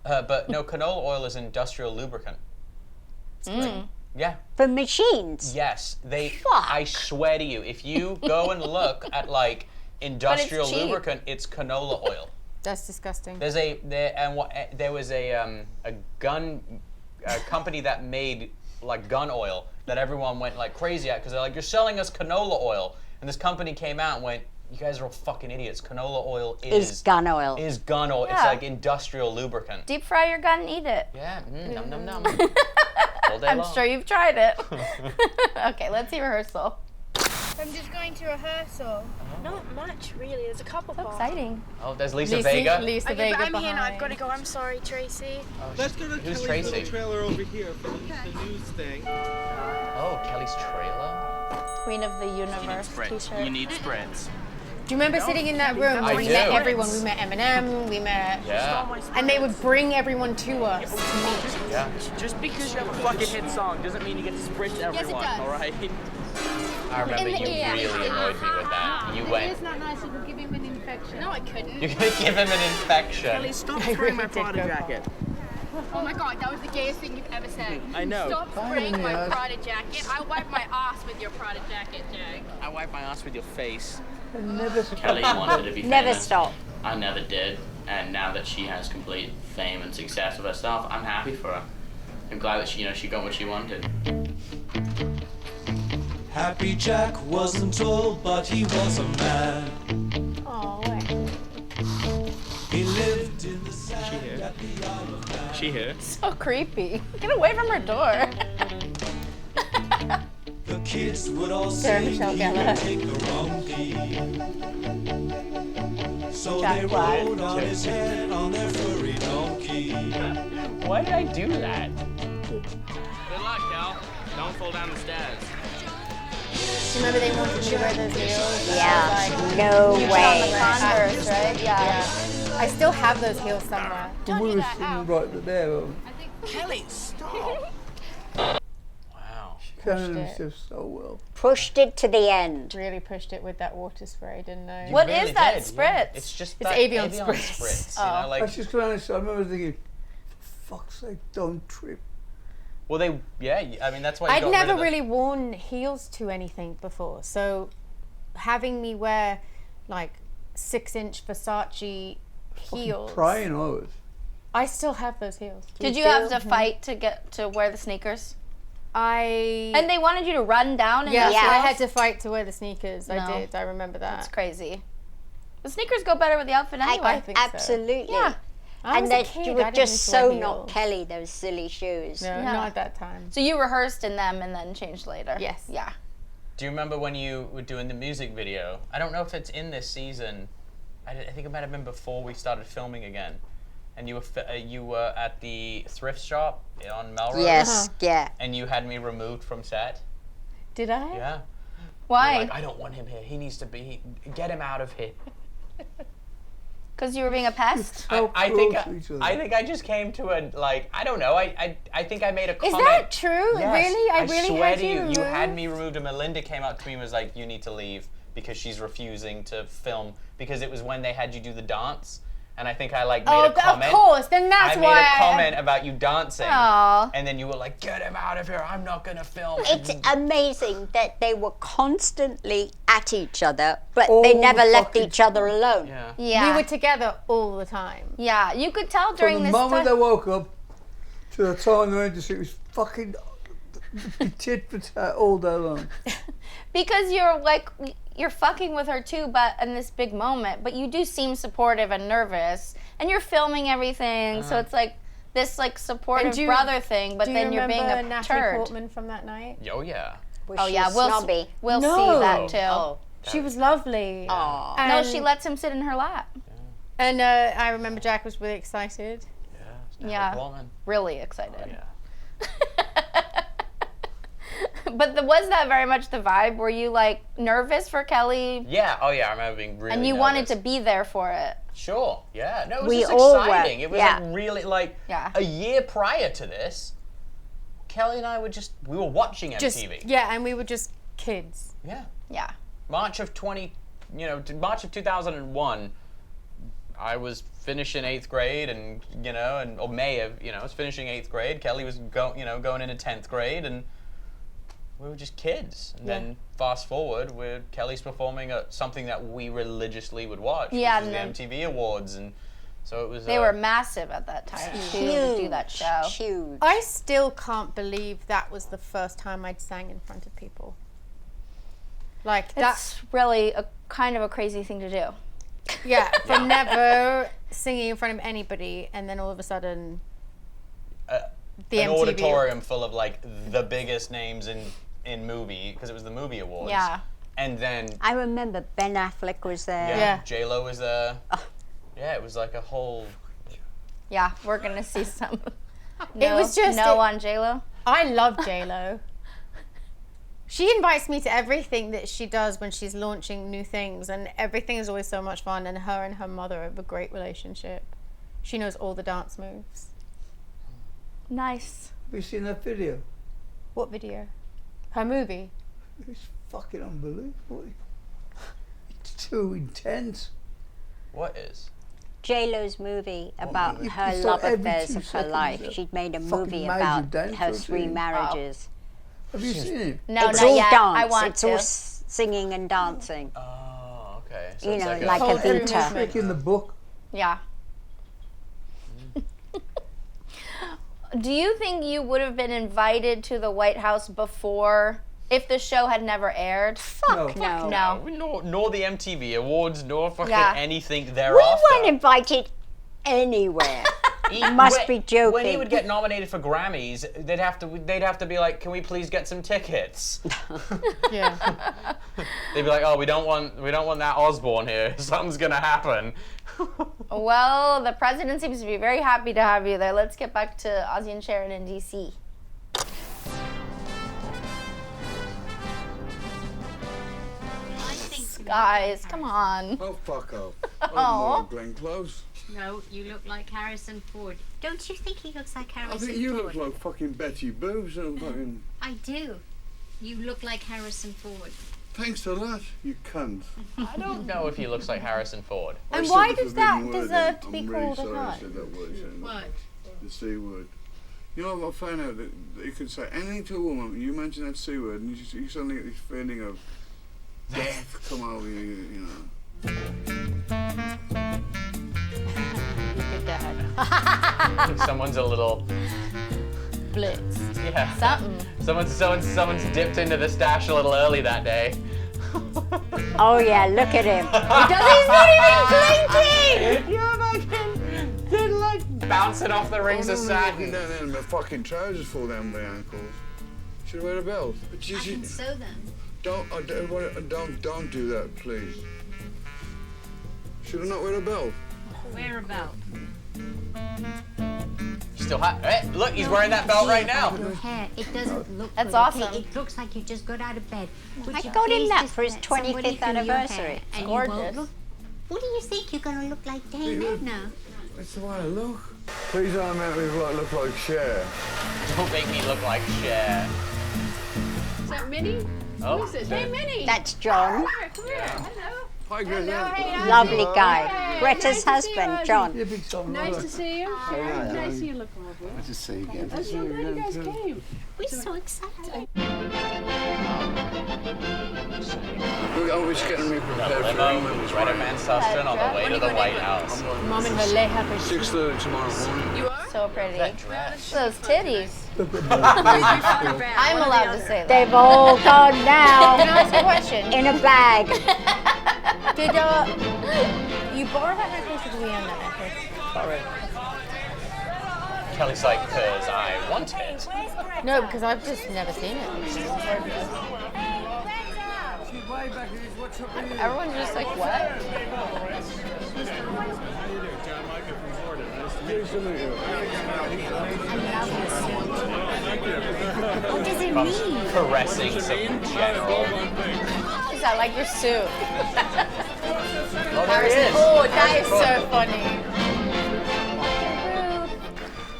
But no, canola oil is industrial lubricant. Yeah. For machines. Yes. They. Fuck. I swear to you, if you go and look at like industrial cheap. lubricant, it's canola oil. That's disgusting. There was a gun company that made like gun oil that everyone went like crazy at because they're like, you're selling us canola oil, and this company came out and went, you guys are all fucking idiots. Canola oil Is gun oil. Is gun oil. It's Yeah. like industrial lubricant. Deep fry your gun and eat it. Yeah, num num num. All day I'm long. sure you've tried it. Okay, let's see rehearsal. I'm just going to rehearsal. Not much, really. There's a couple So parts. exciting. Oh, there's Lisa Vega. Lisa Okay, Vega but I'm here now. behind. I've got to go. I'm sorry, Tracy. Let's go to Who's Kelly's Tracy? little trailer over here for the news thing. Oh, Kelly's trailer. Queen of the Universe t-shirt. You need spreads. Do you remember sitting in that room I where we do. met everyone? We met Eminem, we met... Yeah. And they would bring everyone to us to meet. Yeah. Just because you have a fucking hit song doesn't mean you get to sprint to everyone, does. alright? I remember you really annoyed me with that. You went. It's not nice. You could give him an infection. No, I couldn't. You're gonna give him an infection. Kelly, stop spraying my Prada jacket. Oh my god, that was the gayest thing you've ever said. I know. Stop spraying my Prada jacket. I wipe my ass with your Prada jacket, Jag. I wipe my ass with your face. And never Kelly wanted to be Never famous. stop. I never did. And now that she has complete fame and success with her stuff, I'm happy for her. I'm glad that she got what she wanted. Happy Jack wasn't old, but he was a man. Oh, he lived in the sand at the Isle of Man. She here? So creepy. Get away from her door. The kids would all Sarah sing, Michelle he Gellar. would take the wrong key. So Jack they Black. rode on his head on their furry donkey. Why did I do that? Good luck, Cal. Don't fall down the stairs. Remember they wanted to wear those heels? Yeah, Like, no You put on the way. Converse, right? Yeah. I still have those heels somewhere. The woman sitting right there. Kelly, stop. Wow. Carrying it. himself so well. Pushed it to the end. Really pushed it with that water spray, didn't I? What Really is that did, spritz? yeah. It's just It's that Avion Avion spritz. spritz. Oh. You know, I like, was just going to say, I remember thinking, for fuck's sake, don't trip. well, I mean, that's why you I'd got never rid of really worn heels to anything before, so having me wear like 6-inch Versace heels. Crying always. I still have those heels. Did you have to fight to get to wear the sneakers? I And they wanted you to run down in yeah, those I heels? had to fight to wear the sneakers. No. I did. I remember that. That's crazy. The sneakers go better with the outfit anyway. I think so. Absolutely. Yeah. I And was a they kid, were I didn't just used to so wear not heels. Kelly, those silly shoes. No, Yeah. not at that time. So you rehearsed in them and then changed later? Yes. Yeah. Do you remember when you were doing the music video? I don't know if it's in this season. I think it might have been before we started filming again. And you were at the thrift shop on Melrose. Yes, yeah. And you had me removed from set. Did I? Yeah. Why? You're like, I don't want him here. He needs to be. Get him out of here. Because you were being a pest? I think I just came to a I don't know. I think I made a Is comment. that true? Yes, Really? I really swear had to you you. You had removed? me removed, and Melinda came up to me and was like, "You need to leave because she's refusing to film because it was when they had you do the dance." And I think I made a comment. Of course. Then that's I why made a comment about you dancing. Aw. And then you were like, "Get him out of here! I'm not gonna film." It's amazing that they were constantly at each other, but All they the never left fucking each other alone. Yeah. Yeah. we were together all the time. Yeah, you could tell during From the this moment time. they woke up to the time they went to sleep, it was fucking tit for tat all day long. Because you're fucking with her too, but in this big moment. But you do seem supportive and nervous, and you're filming everything, so it's like this supportive And do you- brother thing. But Do then you you're being remember a Natalie turd. Portman from that night? Oh yeah. Was Oh she yeah, snobby? we'll No. see that too. Oh. She was lovely. Aw. No, And- she lets him sit in her lap. And I remember Jack was really excited. Yeah. Woman. Really excited. Oh, yeah. But was that very much the vibe? Were you nervous for Kelly? Yeah. Oh yeah. I remember being really. And you nervous. wanted to be there for it. Sure. Yeah. No, it was We just all were, exciting. It was yeah. really Yeah. a year prior to this. Kelly and I we were watching MTV. Just yeah, and we were just kids. Yeah. Yeah. March of 2001. I was finishing 8th grade, and or May of I was finishing 8th grade. Kelly was going into 10th grade, and we were just kids. And then fast forward, Kelly's performing at something that we religiously would watch, Yeah, which was the and MTV Awards, and so it was. They were massive at that time too to do that show. Huge. I still can't believe that was the first time I'd sang in front of people. Like that. That's really a kind of a crazy thing to do. Yeah, from never singing in front of anybody, and then all of a sudden, the an MTV auditorium full of the biggest names in movie, because it was the movie awards. Yeah. And then I remember Ben Affleck was there. Yeah. J-Lo was there. Yeah, it was like a whole. Yeah, we're gonna see some. It was just on J-Lo. I love J-Lo. She invites me to everything that she does when she's launching new things, and everything is always so much fun, and her mother have a great relationship. She knows all the dance moves. Nice. Have you seen that video? What video? Her movie? It's fucking unbelievable. It's too intense. What is? J-Lo's movie about you her saw love every affairs 2 of her seconds life. of She'd made a fucking movie major about dance her routine. 3 marriages. Have you seen it? No, It's not all yet. dance. I want it's to. all singing and dancing. Oh, okay. So You it's know, like like Whole a through Vita. Trick in the book. Yeah. Do you think you would have been invited to the White House before, if the show had never aired? Fuck no. Nor the MTV Awards, nor fucking anything We thereafter. weren't invited anywhere. You must be joking. When he would get nominated for Grammys, they'd have to be like, "Can we please get some tickets?" Yeah. They'd be like, "Oh, we don't want that Osbourne here. Something's gonna happen." Well, the president seems to be very happy to have you there. Let's get back to Ozzy and Sharon in DC. Guys, come on. Oh, fuck off. Oh. Glenn Close. No, you look like Harrison Ford. Don't you think he looks like I Harrison think you Ford? look like fucking Betty Boobs and fucking... I do. You look like Harrison Ford. Thanks a lot, you cunt. I don't know if he looks like Harrison Ford. And I why said the does that forbidden word deserve then. to be I'm really called a sorry I cunt? said that word, Sharon. What? The C word. You know, I found out that you can say anything to a woman, you mention that C word, and you suddenly get this feeling of death come over you, you know. Good dad. Someone's a little Blitz. yeah. Something. Someone's dipped into the stash a little early that day. Oh yeah, look at him. He's not even blinking! You're fucking did like bouncing off the rings of satin. Down there and my fucking trousers fall down my ankles. Should I wear a belt? But I can sew them. Don't do that, please. Should I not wear a belt? Where about? Still hot. Hey, look, he's wearing that belt right now. Your hair, it doesn't look That's good, awesome. okay? It looks like you just got out of bed. Would I you got him please that just for his let somebody 25th do your anniversary. hair and you Gorgeous. won't look- What do you think you're going to look like day and night now? That's the way I look. Please don't make me look like Cher. Don't make me look like Cher. Is that Minnie? Oh, Who is it? Hey, Minnie. That's John. Come here. Hello. Hi, Greta. Lovely guy. Greta's husband, John. You're a big song. Nice to see you. right. Nice to see you. Look over. Nice to see you again. I'm so glad you guys came. We're so excited. We're always getting me prepared for Limo, England. he's right at Manchester on the way to the White House. Mom and her lay happy. 6:30 tomorrow morning. You are? So pretty. That dress. Those titties. Look at my I'm allowed to say that. They've all gone now. Can I ask a question? In a bag. Did you borrow that necklace or did we own that necklace? Kelly's like, because I want it. No, because I've just never seen it. Everyone's just like, what? What does it mean? Caressing some general. Is that like your suit? Oh, there he is. Oh, that is so funny.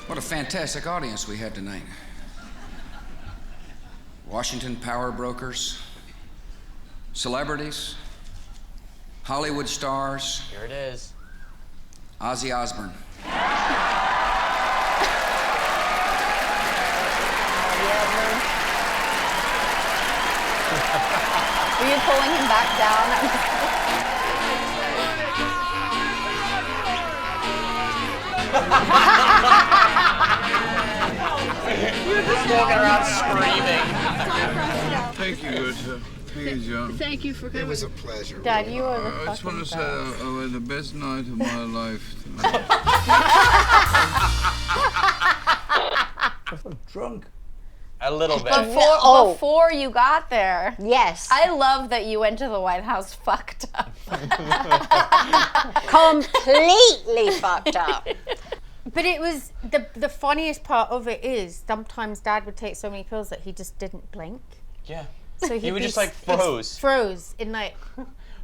What a fantastic audience we had tonight. Washington power brokers, celebrities, Hollywood stars, Here it is. Ozzy Osbourne. Were you pulling him back down? You're just walking around screaming. Thank you, Greta. Thank you, John. Thank you for coming. It was a pleasure. Dad, you are the I just want to say I had the best night of my life tonight. I'm drunk. A little bit. Before you got there. Yes. I love that you went to the White House fucked up. Completely fucked up. But it was the funniest part of it is sometimes Dad would take so many pills that he just didn't blink. Yeah. So He would just like froze. Froze in like.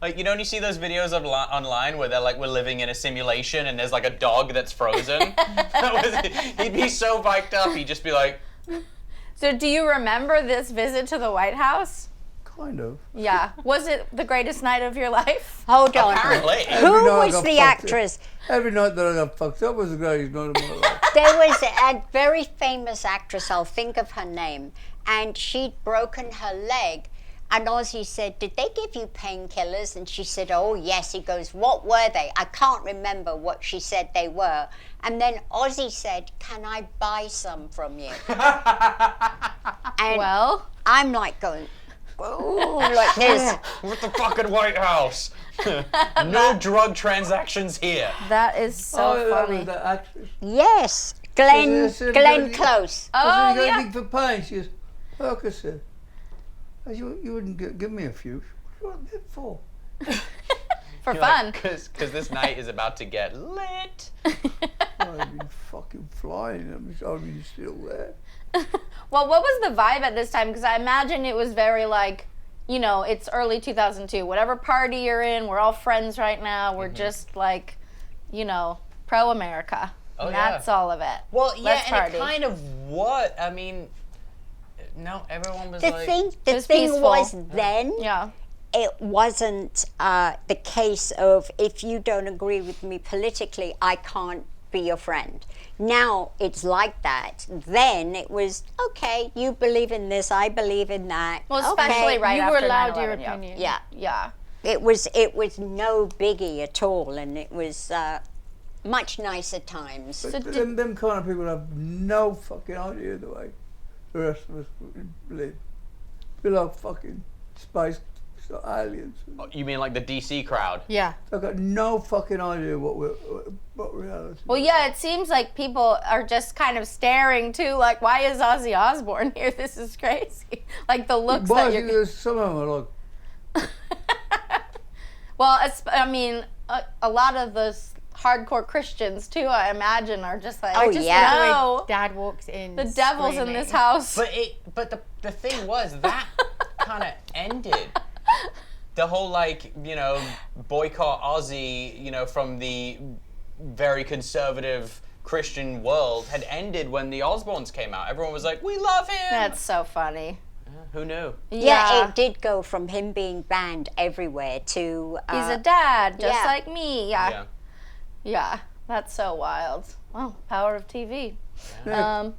Like, you know when you see those videos online where they're like, we're living in a simulation and there's like a dog that's frozen? He'd be so biked up, he'd just be like... So do you remember this visit to the White House? Kind of. Yeah. Was it the greatest night of your life? Hold on. Apparently. Who was the actress? Every night that I got fucked up was the greatest night of my life. There was a very famous actress, I'll think of her name, and she'd broken her leg. And Ozzy said, did they give you painkillers? And she said, oh, yes. He goes, what were they? I can't remember what she said they were. And then Ozzy said, can I buy some from you? And well, I'm like going, oh, like this. With the fucking White House. No drug transactions here. That is so funny. Yes, Glenn Close. Oh, you got yeah. anything for pain? She goes, Percocet. You wouldn't give me a few. What was that for? For You're fun. Because this night is about to get lit. I've been fucking flying. I've been still there. Well, what was the vibe at this time? Because I imagine it was very like, you know, it's early 2002. Whatever party you're in, we're all friends right now. We're just like, you know, pro-America. Oh, And yeah. that's all of it. Well, yeah, Let's and party. it kind of what? I mean, no, everyone was The like... thing peaceful. was then, Yeah. it wasn't the case of if you don't agree with me politically, I can't be your friend. Now it's like that. Then it was, okay, you believe in this, I believe in that. Well, especially okay. right You after were allowed 9/11, your yeah. opinion. Yeah. Yeah. It was no biggie at all, and it was much nicer times. But them kind of people have no fucking idea the way the rest of us live. They're like fucking space aliens. You mean like the DC crowd? Yeah. They've got no fucking idea what reality Well, yeah, it seems like people are just kind of staring too, like, why is Ozzy Osbourne here? This is crazy. Like the looks Why that is you're... it some of them are like, Well, I mean, a lot of those hardcore Christians too, I imagine, are just like, Oh, I just yeah. know Dad walks in. the devil's in this screaming. house. But the thing was, that kind of ended. The whole, like, you know, boycott Ozzy, you know, from the very conservative Christian world had ended when the Osbournes came out. Everyone was like, we love him. That's so funny. Who knew? Yeah, it did go from him being banned everywhere to... He's a dad, just yeah. like me. Yeah, that's so wild. Wow, power of TV.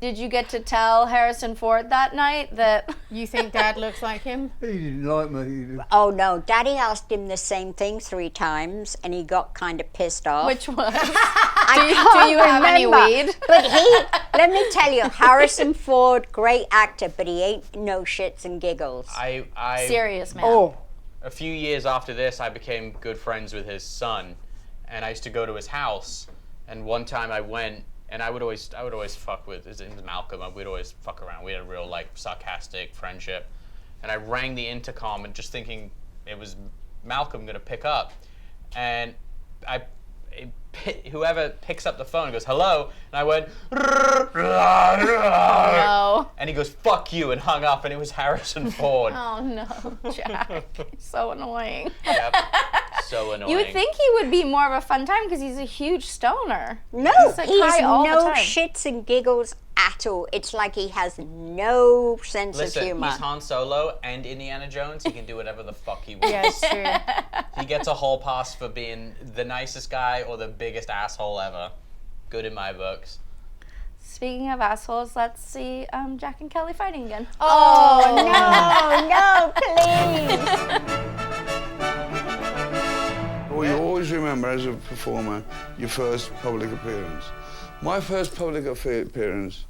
Did you get to tell Harrison Ford that night that You think Dad looks like him? he didn't like me. Oh no, Daddy asked him the same thing 3 times and he got kind of pissed off. which was? I do you have any remember. weed? But let me tell you, Harrison Ford, great actor, but he ain't no shits and giggles. Serious man. Oh, A few years after this, I became good friends with his son, and I used to go to his house. And one time I went, and I would always fuck with his name's Malcolm. We'd always fuck around. We had a real like sarcastic friendship. And I rang the intercom, and just thinking it was Malcolm gonna pick up, and whoever picks up the phone goes, hello, and I went, No. and he goes, fuck you, and hung up, and it was Harrison Ford. Oh no, Jack. So annoying. Yep. So annoying. You would think he would be more of a fun time because he's a huge stoner. no, like he's high all the no time. shits and giggles at all. It's like he has no sense Listen, of humor. he's Han Solo and Indiana Jones. He can do whatever the fuck he wants. Yeah, it's true. He gets a whole pass for being the nicest guy or the biggest asshole ever. Good in my books. Speaking of assholes, let's see Jack and Kelly fighting again. Oh, no, please. Well, you always remember as a performer your first public appearance. My first public appearance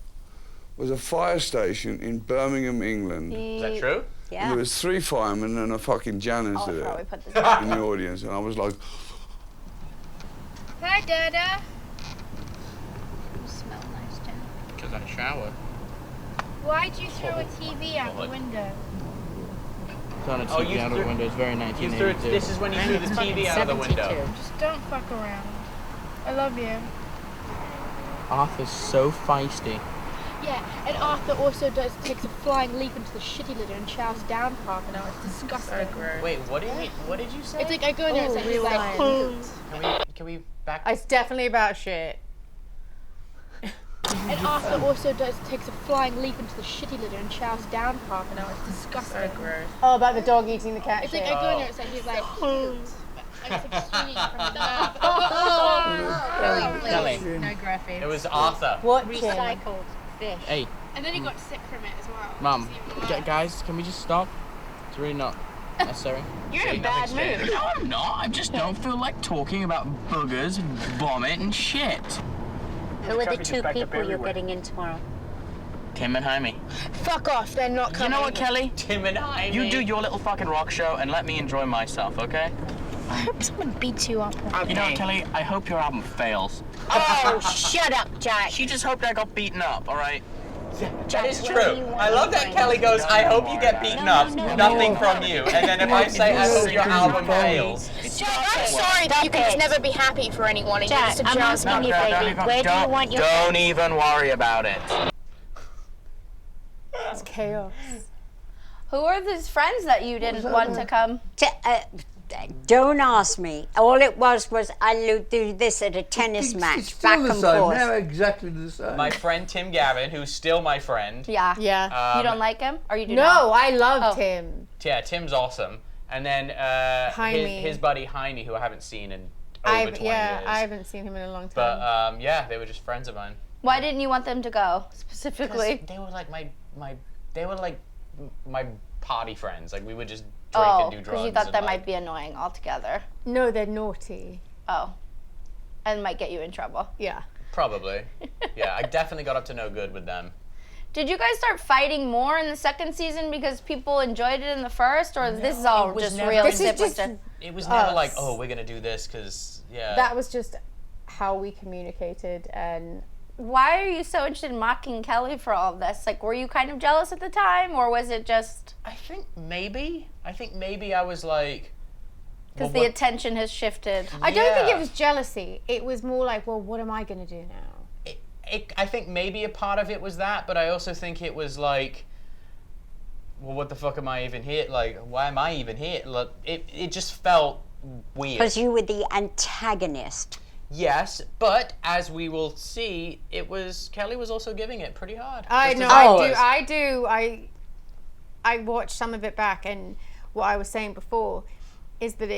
was a fire station in Birmingham, England. Is that true? And there was 3 firemen and a fucking janitor Oh, I there forgot we put this in the audience, and I was like, Hi, Dada. You smell nice, Jack. Because I shower. Why'd you throw a TV out the window? It's on a Oh, TV you out of the threw- window. It's very You 1982. threw, this is when you threw the TV out of the window. Just don't fuck around. I love you. Arthur's so feisty. Yeah, and Arthur also takes a flying leap into the shitty litter and chows down half an hour. It's disgusting. Wait, what did you say? It's like I go in there and it's like, he's like, boom. Can we back? It's definitely about shit. And Arthur also takes a flying leap into the shitty litter and chows down half an hour. It's disgusting. Oh, about the dog eating the cat It's shit. like I go in there, it's like he's like, boom. And it's like swinging from the mouth. Kelly. No graphics. It was Arthur. What? Recycled fish. Hey, And then he got sick from it as well. Mom, guys, can we just stop? It's really not necessary. You're in a bad mood. No, I'm not. I just don't feel like talking about boogers, vomit, and shit. Who are the two people you're getting in tomorrow? Tim and Jaime. Fuck off, they're not coming. You know what, Kelly? Tim and Jaime. You do your little fucking rock show and let me enjoy myself, okay? I hope someone beats you up. You know what, Kelly? I hope your album fails. Oh, shut up, Jack. She just hoped I got beaten up, all right? That is true. I love that Kelly goes, I hope you get beaten up, nothing from you. And then if I say, I hope your album fails. Jack, I'm sorry that you can just never be happy for anyone. And Jack, I'm asking you, baby, where do you want your... Don't even worry about it. It's chaos. Who are these friends that you didn't want to come? Don't ask me. All it was I do this at a tennis match, back and forth. They're exactly the same. My friend Tim Gavin, who's still my friend. Yeah. Yeah. You don't like him? Or you do No, not? I loved him. Yeah, Tim's awesome. And then his buddy Jaime, who I haven't seen in over 20 years. I haven't seen him in a long time. But yeah, they were just friends of mine. Why didn't you want them to go specifically? They were like my party friends. Like we would just drink and do drugs. Because you thought that might be annoying altogether. No, they're naughty. Oh. And might get you in trouble. Yeah. Probably. Yeah, I definitely got up to no good with them. Did you guys start fighting more in the second season because people enjoyed it in the first, or this is all just really simplistic? It was never like, oh, we're gonna do this because That was just how we communicated. And why are you so interested in mocking Kelly for all of this? Like, were you kind of jealous at the time, or was it just? I think maybe I was like. Because the attention has shifted. I don't think it was jealousy. It was more like, well, what am I gonna do now? I think maybe a part of it was that, but I also think it was like, well, what the fuck am I even here? Like, why am I even here? Like, it just felt weird. Because you were the antagonist. Yes, but as we will see, Kelly was also giving it pretty hard. I know, I do. I watched some of it back, and what I was saying before is that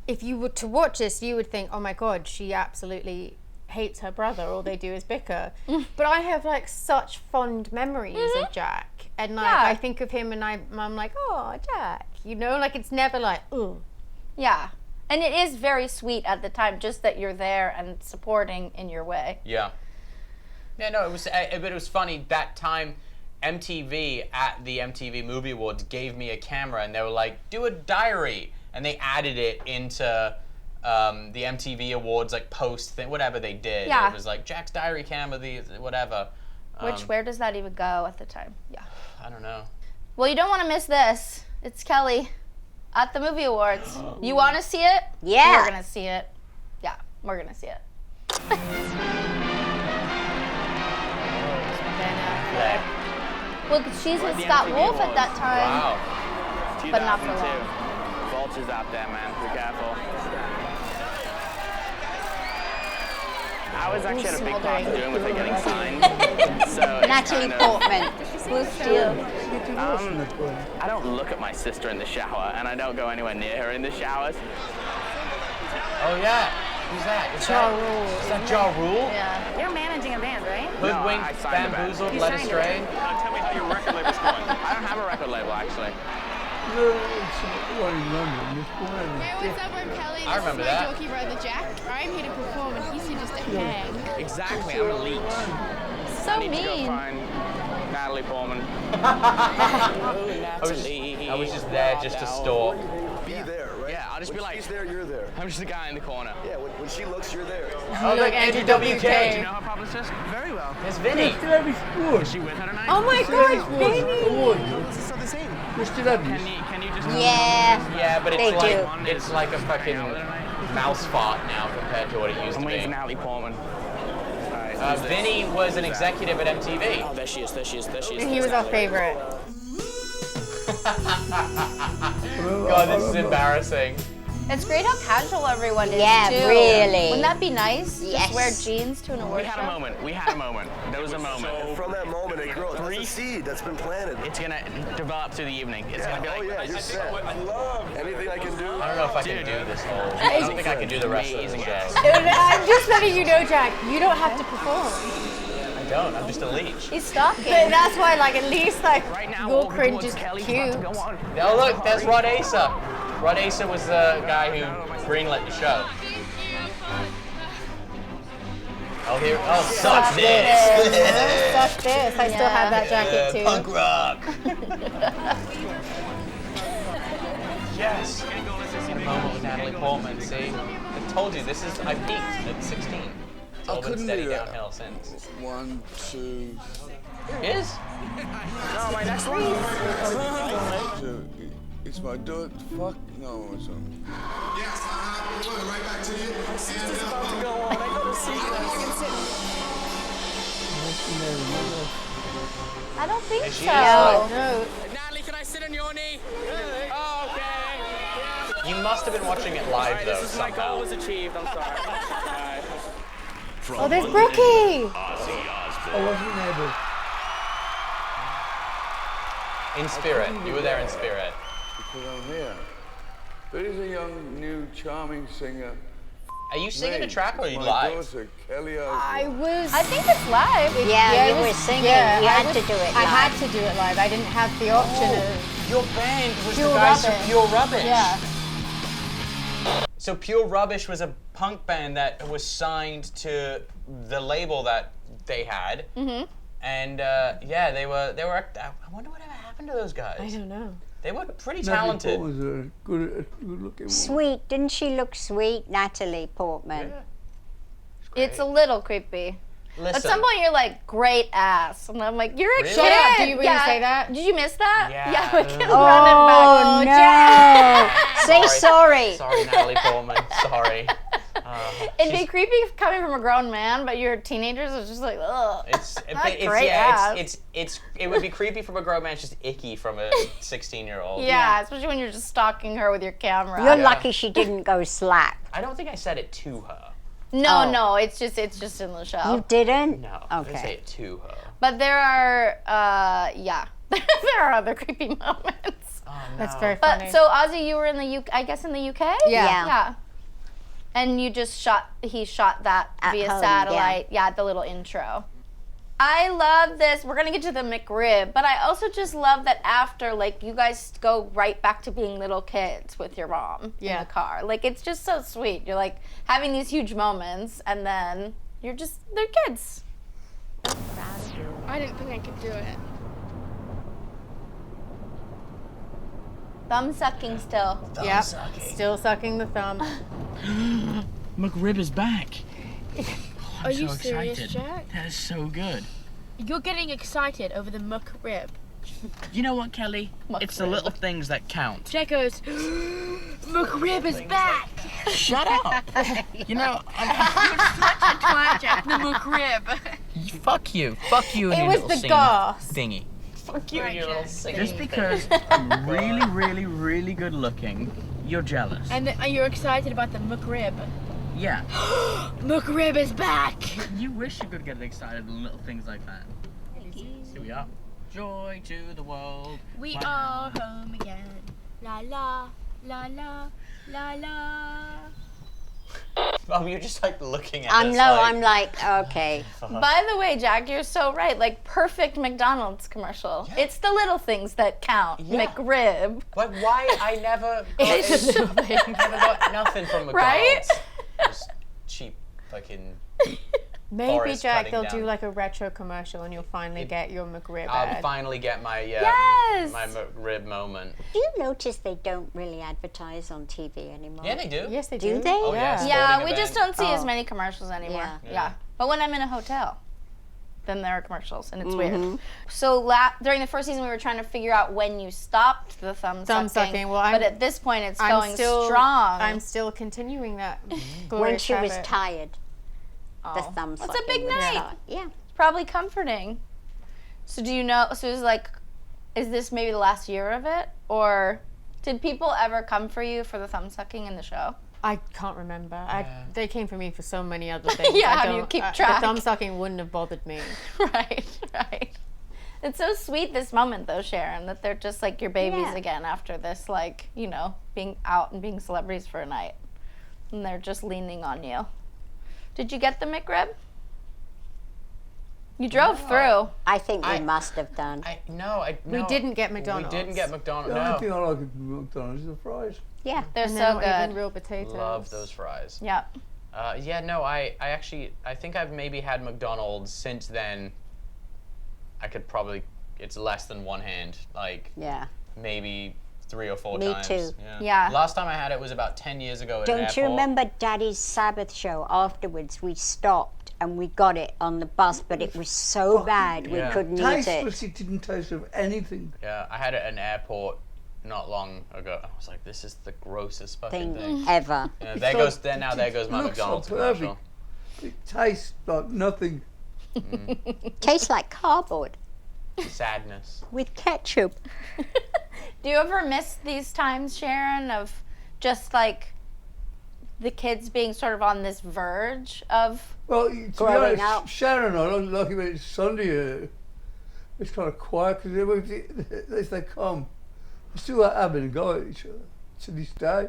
if you were to watch this, you would think, oh my God, she absolutely hates her brother, all they do is bicker. But I have like such fond memories of Jack, and like I think of him and I'm like, oh, Jack, you know, like it's never like, ooh. Yeah, and it is very sweet at the time, just that you're there and supporting in your way. Yeah. Yeah, no, but it was funny that time. MTV at the MTV Movie Awards gave me a camera, and they were like, do a diary, and they added it into the MTV Awards like post thing, whatever they did. Yeah. It was like Jack's diary camera, whatever. Where does that even go at the time? Yeah. I don't know. Well, you don't want to miss this. It's Kelly at the Movie Awards. You want to see it? Yeah. We're gonna see it. Yeah, we're gonna see it. Well, she's with Scott Wolf at that time. Wow. But not for long. Vultures out there, man. Be careful. I was actually at a big part to doing with her getting signed. So Natalie Portman. Blue Steel. I don't look at my sister in the shower, and I don't go anywhere near her in the showers. Oh yeah. Who's that? Is that Ja Rule? Yeah. You're managing a band, right? Hoodwinked, bamboozled, led astray. Tell me how your record label's going. I don't have a record label, actually. No, it's one in London. Hey, what's up? I'm Kelly. I remember this is my that. jokey brother Jack. I'm here to perform, and he's here just to hang. Exactly, I'm a leech. So I need to go mean. find Natalie Portman. I was just there just to stalk. Be there, right? Yeah, I'll just when be like, she's there, you're there. I'm just the guy in the corner. Yeah, when she looks, you're there. Oh, look, Andrew WK. Do you know her publicist? Very well. It's Vinny. Is she with her tonight? Oh my God, Vinny! It's not the same. Can you just... Yeah, but They it's like a fucking mouse fart now compared to what it used to I'm waiting be. for Natalie Portman. Vinny was an executive at MTV. Oh, there she is. And he was our favorite. God, this is embarrassing. It's great how casual everyone is, Yeah, too. really. Wouldn't that be nice? Yes. Just wear jeans to an award We had show? a moment. There was a moment. And from that moment, it grows. That's a seed that's been planted. It's gonna develop through the evening. It's gonna be like, oh yeah, you're set. I love anything I can do. I don't know if I can do this whole. I don't think I can do the rest of the show. I'm just letting you know, Jack, you don't have to perform. don't. I'm just a leech. He's stalking. But that's why, like, at least, like, Right now, your all we cringe want is Kelly's cute. about to go on. Oh, look, there's Rod Asa. Rod Asa was the guy who greenlit the show. Oh, here. Oh, suck this. Suck this. I still have that jacket, too. Punk rock. Yes. Had a moment with Natalie Portman. See, I told you this is. I peaked at 16. It's all been steady downhill since. 1, 2. Is? No, my next one. It's my dude. Fuck no, it's on. Yes, right back to you. My sister's about to go on. I gotta see I don't think Is she so. just No. Natalie, can I sit on your knee? Oh, okay. You must have been watching it live though This is my somehow. goal was achieved. I'm sorry. Alright. Oh, there's Brookie. I wasn't able. In spirit, you were there in spirit. Because I'm here. There is a young, new, charming singer. Are you singing a Name track or are is you my live? daughter, Kelly Osbourne. I think it's live. Yeah, it you was- were singing. yeah, you I had was- to do it I live. had to do it live. I didn't have the option of Your band was Pure the guys Rubbish. from Pure Rubbish. Yeah. So Pure Rubbish was a punk band that was signed to the label that they had. Mm-hmm. And yeah, they were. I wonder whatever happened to those guys. I don't know. They were pretty Natalie talented. Portman was a good looking woman. Sweet, didn't she look sweet, Natalie Portman? It's a little creepy. Listen. At some point, you're like, great ass. And I'm like, you're a Really? kid. Shut up. Do you really say that? Did you miss that? Yeah. we can run it back. Oh, no! Say sorry. Sorry, Natalie Portman. Sorry. It'd be creepy coming from a grown man, but you're teenagers. It's just like, ugh. It would be creepy from a grown man. It's just icky from a 16-year-old. Yeah, especially when you're just stalking her with your camera. You're lucky she didn't go slap. I don't think I said it to her. No, Oh. no, it's just in the show. You didn't? No, I didn't say Okay. it to her. But there are, there are other creepy moments. Oh, no. That's very funny. But so Ozzy, you were in the UK, I guess in the UK? Yeah. Yeah. And you just he shot that At via home, satellite. Yeah, the little intro. I love this. We're gonna get to the McRib, but I also just love that after, like, you guys go right back to being little kids with your mom in the car. Like, it's just so sweet. You're like having these huge moments, and then they're kids. I didn't think I could do it. Thumb sucking still. Yep. Still sucking the thumb. McRib is back. Are you so serious, excited. Jack? That is so good. You're getting excited over the McRib. You know what, Kelly? It's the little things that count. Jack goes, McRib is back! Shut up! You know, Twat, Jack, the McRib. fuck you. Fuck you and It your was little the singing gas. thingy. Fuck you, you little singing Just because I'm really, really, really good looking, you're jealous. And you're excited about the McRib. Yeah. McRib is back! You wish you could get excited at little things like that. Here we are. Joy to the world. We Wow. are home again. La la, la la, la la. Oh, you're just like looking at I'm us low, like, I'm like, okay. By the way, Jack, you're so right. Like, perfect McDonald's commercial. Yeah. It's the little things that count. Yeah. McRib. Like, why I never It's got, never got nothing from McDonald's. Right? Just cheap fucking Maybe, Forest Jack, cutting they'll down. do like a retro commercial and you'll finally get your McRib I'll ad. finally get my Yes! my McRib moment. Do you notice they don't really advertise on TV anymore? Yeah, they do. Yes, they Do do. they? Oh, yeah. Yeah. Yeah, Sporting we just event. don't see as Oh. many commercials anymore. Yeah. Yeah. But when I'm in a hotel, then there are commercials, and it's Mm-hmm. weird. So during the first season, we were trying to figure out when you stopped the thumb sucking. Well, but at this point, it's I'm going still strong. I'm still continuing that. When glorious she was habit. tired, the Oh. thumb It's a sucking big would night. start. Yeah. It's probably comforting. So do you know? So it's like, is this maybe the last year of it, or did people ever come for you for the thumb sucking in the show? I can't remember. They came for me for so many other things. Yeah, I how do you don't- keep track? The thumb sucking wouldn't have bothered me. Right. It's so sweet, this moment, though, Sharon, that they're just like your babies Yeah. again after this, like, you know, being out and being celebrities for a night. And they're just leaning on you. Did you get the McRib? You drove through. I think we must have done. No. We didn't get McDonald's. We didn't get McDonald's. The only No. thing I like at McDonald's is the fries. Yeah. They're And so they're not even good. real potatoes. Love those fries. Yep. Yeah, no, I think I've maybe had McDonald's since then. I could probably, it's less than one hand, like maybe 3 or 4 Me times. too. Yeah. Last time I had it was about 10 years ago at an Don't you airport. remember Daddy's Sabbath show? Afterwards, we stopped and we got it on the bus, but it was so bad we couldn't eat it. Tasteless, it didn't taste of anything. Yeah, I had it at an airport not long ago. I was like, this is the grossest fucking thing ever. Yeah, there goes my McDonald's commercial. It tastes like nothing. Tastes like cardboard. Sadness. With ketchup. Do you ever miss these times, Sharon, of just like the kids being sort of on this verge of Well, to be growing honest, up? Sharon and I don't like it when it's Sunday. It's kind of quiet because if they come, I still having a go at each other to this day.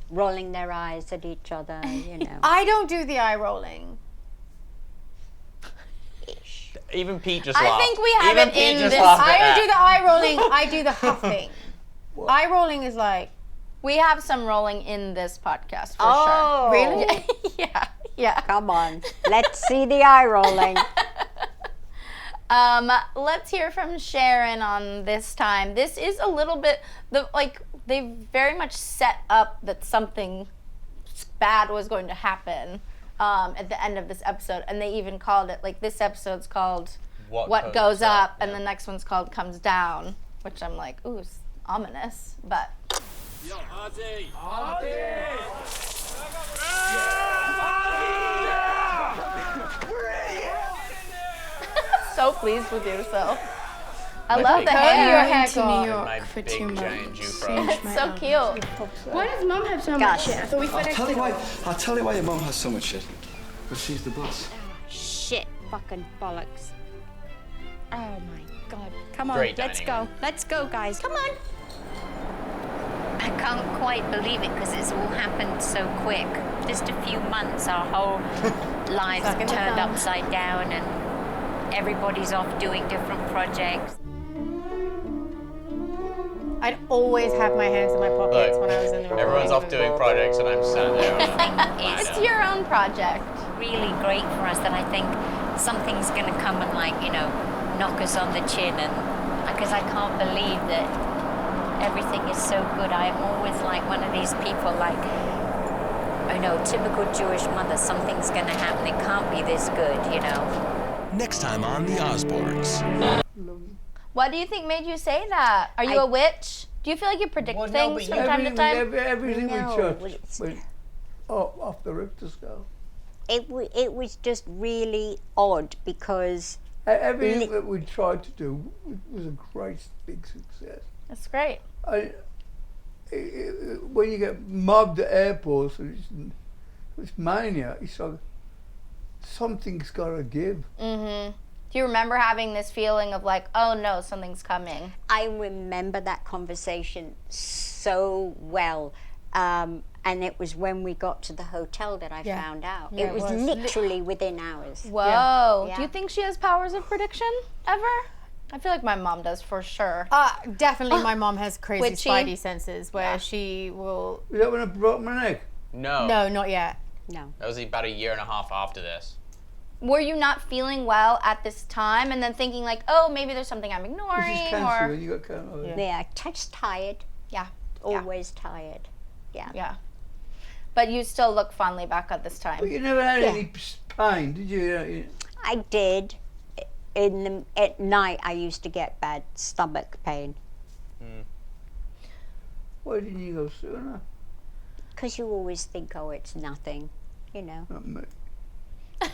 Rolling their eyes at each other, you know. I don't do the eye rolling. Even Pete just laughed. I think we have Even it Pete in just this. laughed at I don't that. do the eye rolling. I do the huffing. Eye rolling is like. We have some rolling in this podcast for Oh, sure. Really? Yeah. Come on. Let's see the eye rolling. Let's hear from Sharon on this time. This is a little bit they very much set up that something bad was going to happen at the end of this episode, and they even called it this episode's called What Goes Up, and the next one's called Comes Down, which I'm like, ooh, it's ominous, but. Yo, Ozzy! So pleased with yourself. I Look love at the your hair. hair. to New York My for big 2 giant months. Jufro. It's so cute. Why does Mum have so much shit? I thought we finished it all. I'll tell you why your mom has so much shit. Because she's the boss. Shit, fucking bollocks. Oh my God. Come on, Great let's dining. go. Let's go, guys. Come on. I can't quite believe it because it's all happened so quick. Just a few months, our whole lives have turned upside down and everybody's off doing different projects. I'd always have my hands in my pockets when I was in the recording Everyone's off booth. doing projects and I'm sat there. It's your own project. Really great for us that I think something's going to come and knock us on the chin, and because I can't believe that everything is so good. I'm always like one of these people typical Jewish mother, something's going to happen. It can't be this good, Next time on The Osbournes. What do you think made you say that? Are you a witch? Do you feel like you predict things from time to time? Everything we No, touched went off the Richter scale. It was just really odd because Everything that we tried to do was a great big success. That's great. When you get mobbed at airports, it's mania. It's like something's got to give. Mm-hmm. Do you remember having this feeling of oh no, something's coming? I remember that conversation so well. And it was when we got to the hotel that I found out. Yeah, it was literally within hours. Whoa. Yeah. Do you think she has powers of prediction ever? I feel like my mom does for sure. Definitely my mom has crazy Witchy? spidey senses where she will... Is that when I broke my neck? No. No, not yet. No. That was about 1.5 years after this. Were you not feeling well at this time and then thinking oh, maybe there's something I'm This ignoring is cancer or... when you got cancer. Yeah, just tired. Yeah. Always tired. Yeah. Yeah. But you still look fondly back at this time. But you never had any pain, did you? I did. At night, I used to get bad stomach pain. Why didn't you go sooner? Because you always think, oh, it's nothing, Not me. It's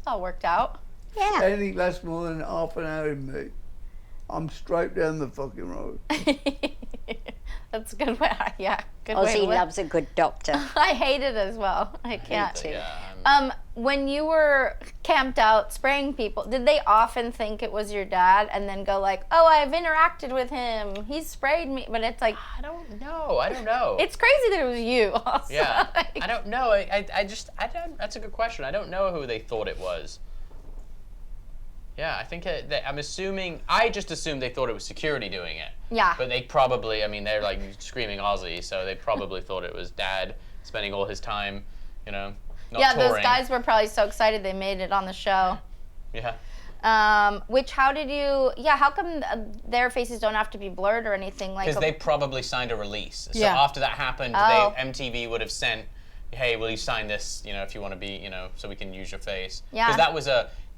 all worked out. Yeah. Anything lasts more than half an hour in me, I'm straight down the fucking road. That's a good way. Yeah, good way to Ozzy live. loves a good doctor. I hate it as well. I can't. When you were camped out spraying people, did they often think it was your dad and then go like, oh, I've interacted with him, he's sprayed me, but it's like... I don't know. It's crazy that it was you also. Yeah, I don't know. I don't, that's a good question. I don't know who they thought it was. Yeah, I think I'm assuming, I just assumed they thought it was security doing it. Yeah. But they probably, I mean, they're like screaming Ozzy, so they probably thought it was Dad spending all his time, you know, not touring. Those guys were probably so excited they made it on the show. Yeah. How come their faces don't have to be blurred or anything? Like? Because they probably signed a release. So Yeah. after that happened, Oh. MTV would have sent, hey, will you sign this, you know, if you want to be, you know, so we can use your face. Yeah. Because that was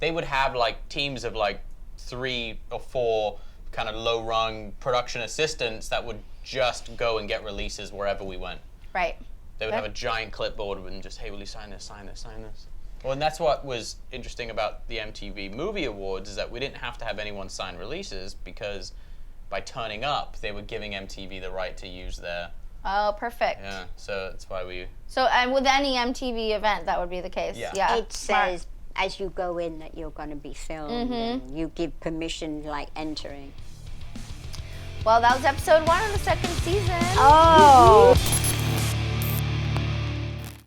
they would have like teams of like 3 or 4 kind of low-rung production assistants that would just go and get releases wherever we went. Right. They would have a giant clipboard and just, hey, will you sign this, sign this, sign this? Well, and that's what was interesting about the MTV Movie Awards, is that we didn't have to have anyone sign releases, because by turning up, they were giving MTV the right to use their... Oh, perfect. Yeah, so that's why we... So, and with any MTV event, that would be the case. Yeah. It says as you go in that you're going to be filmed, and you give permission, like entering. Well, that was episode 1 of the 2nd season. Oh!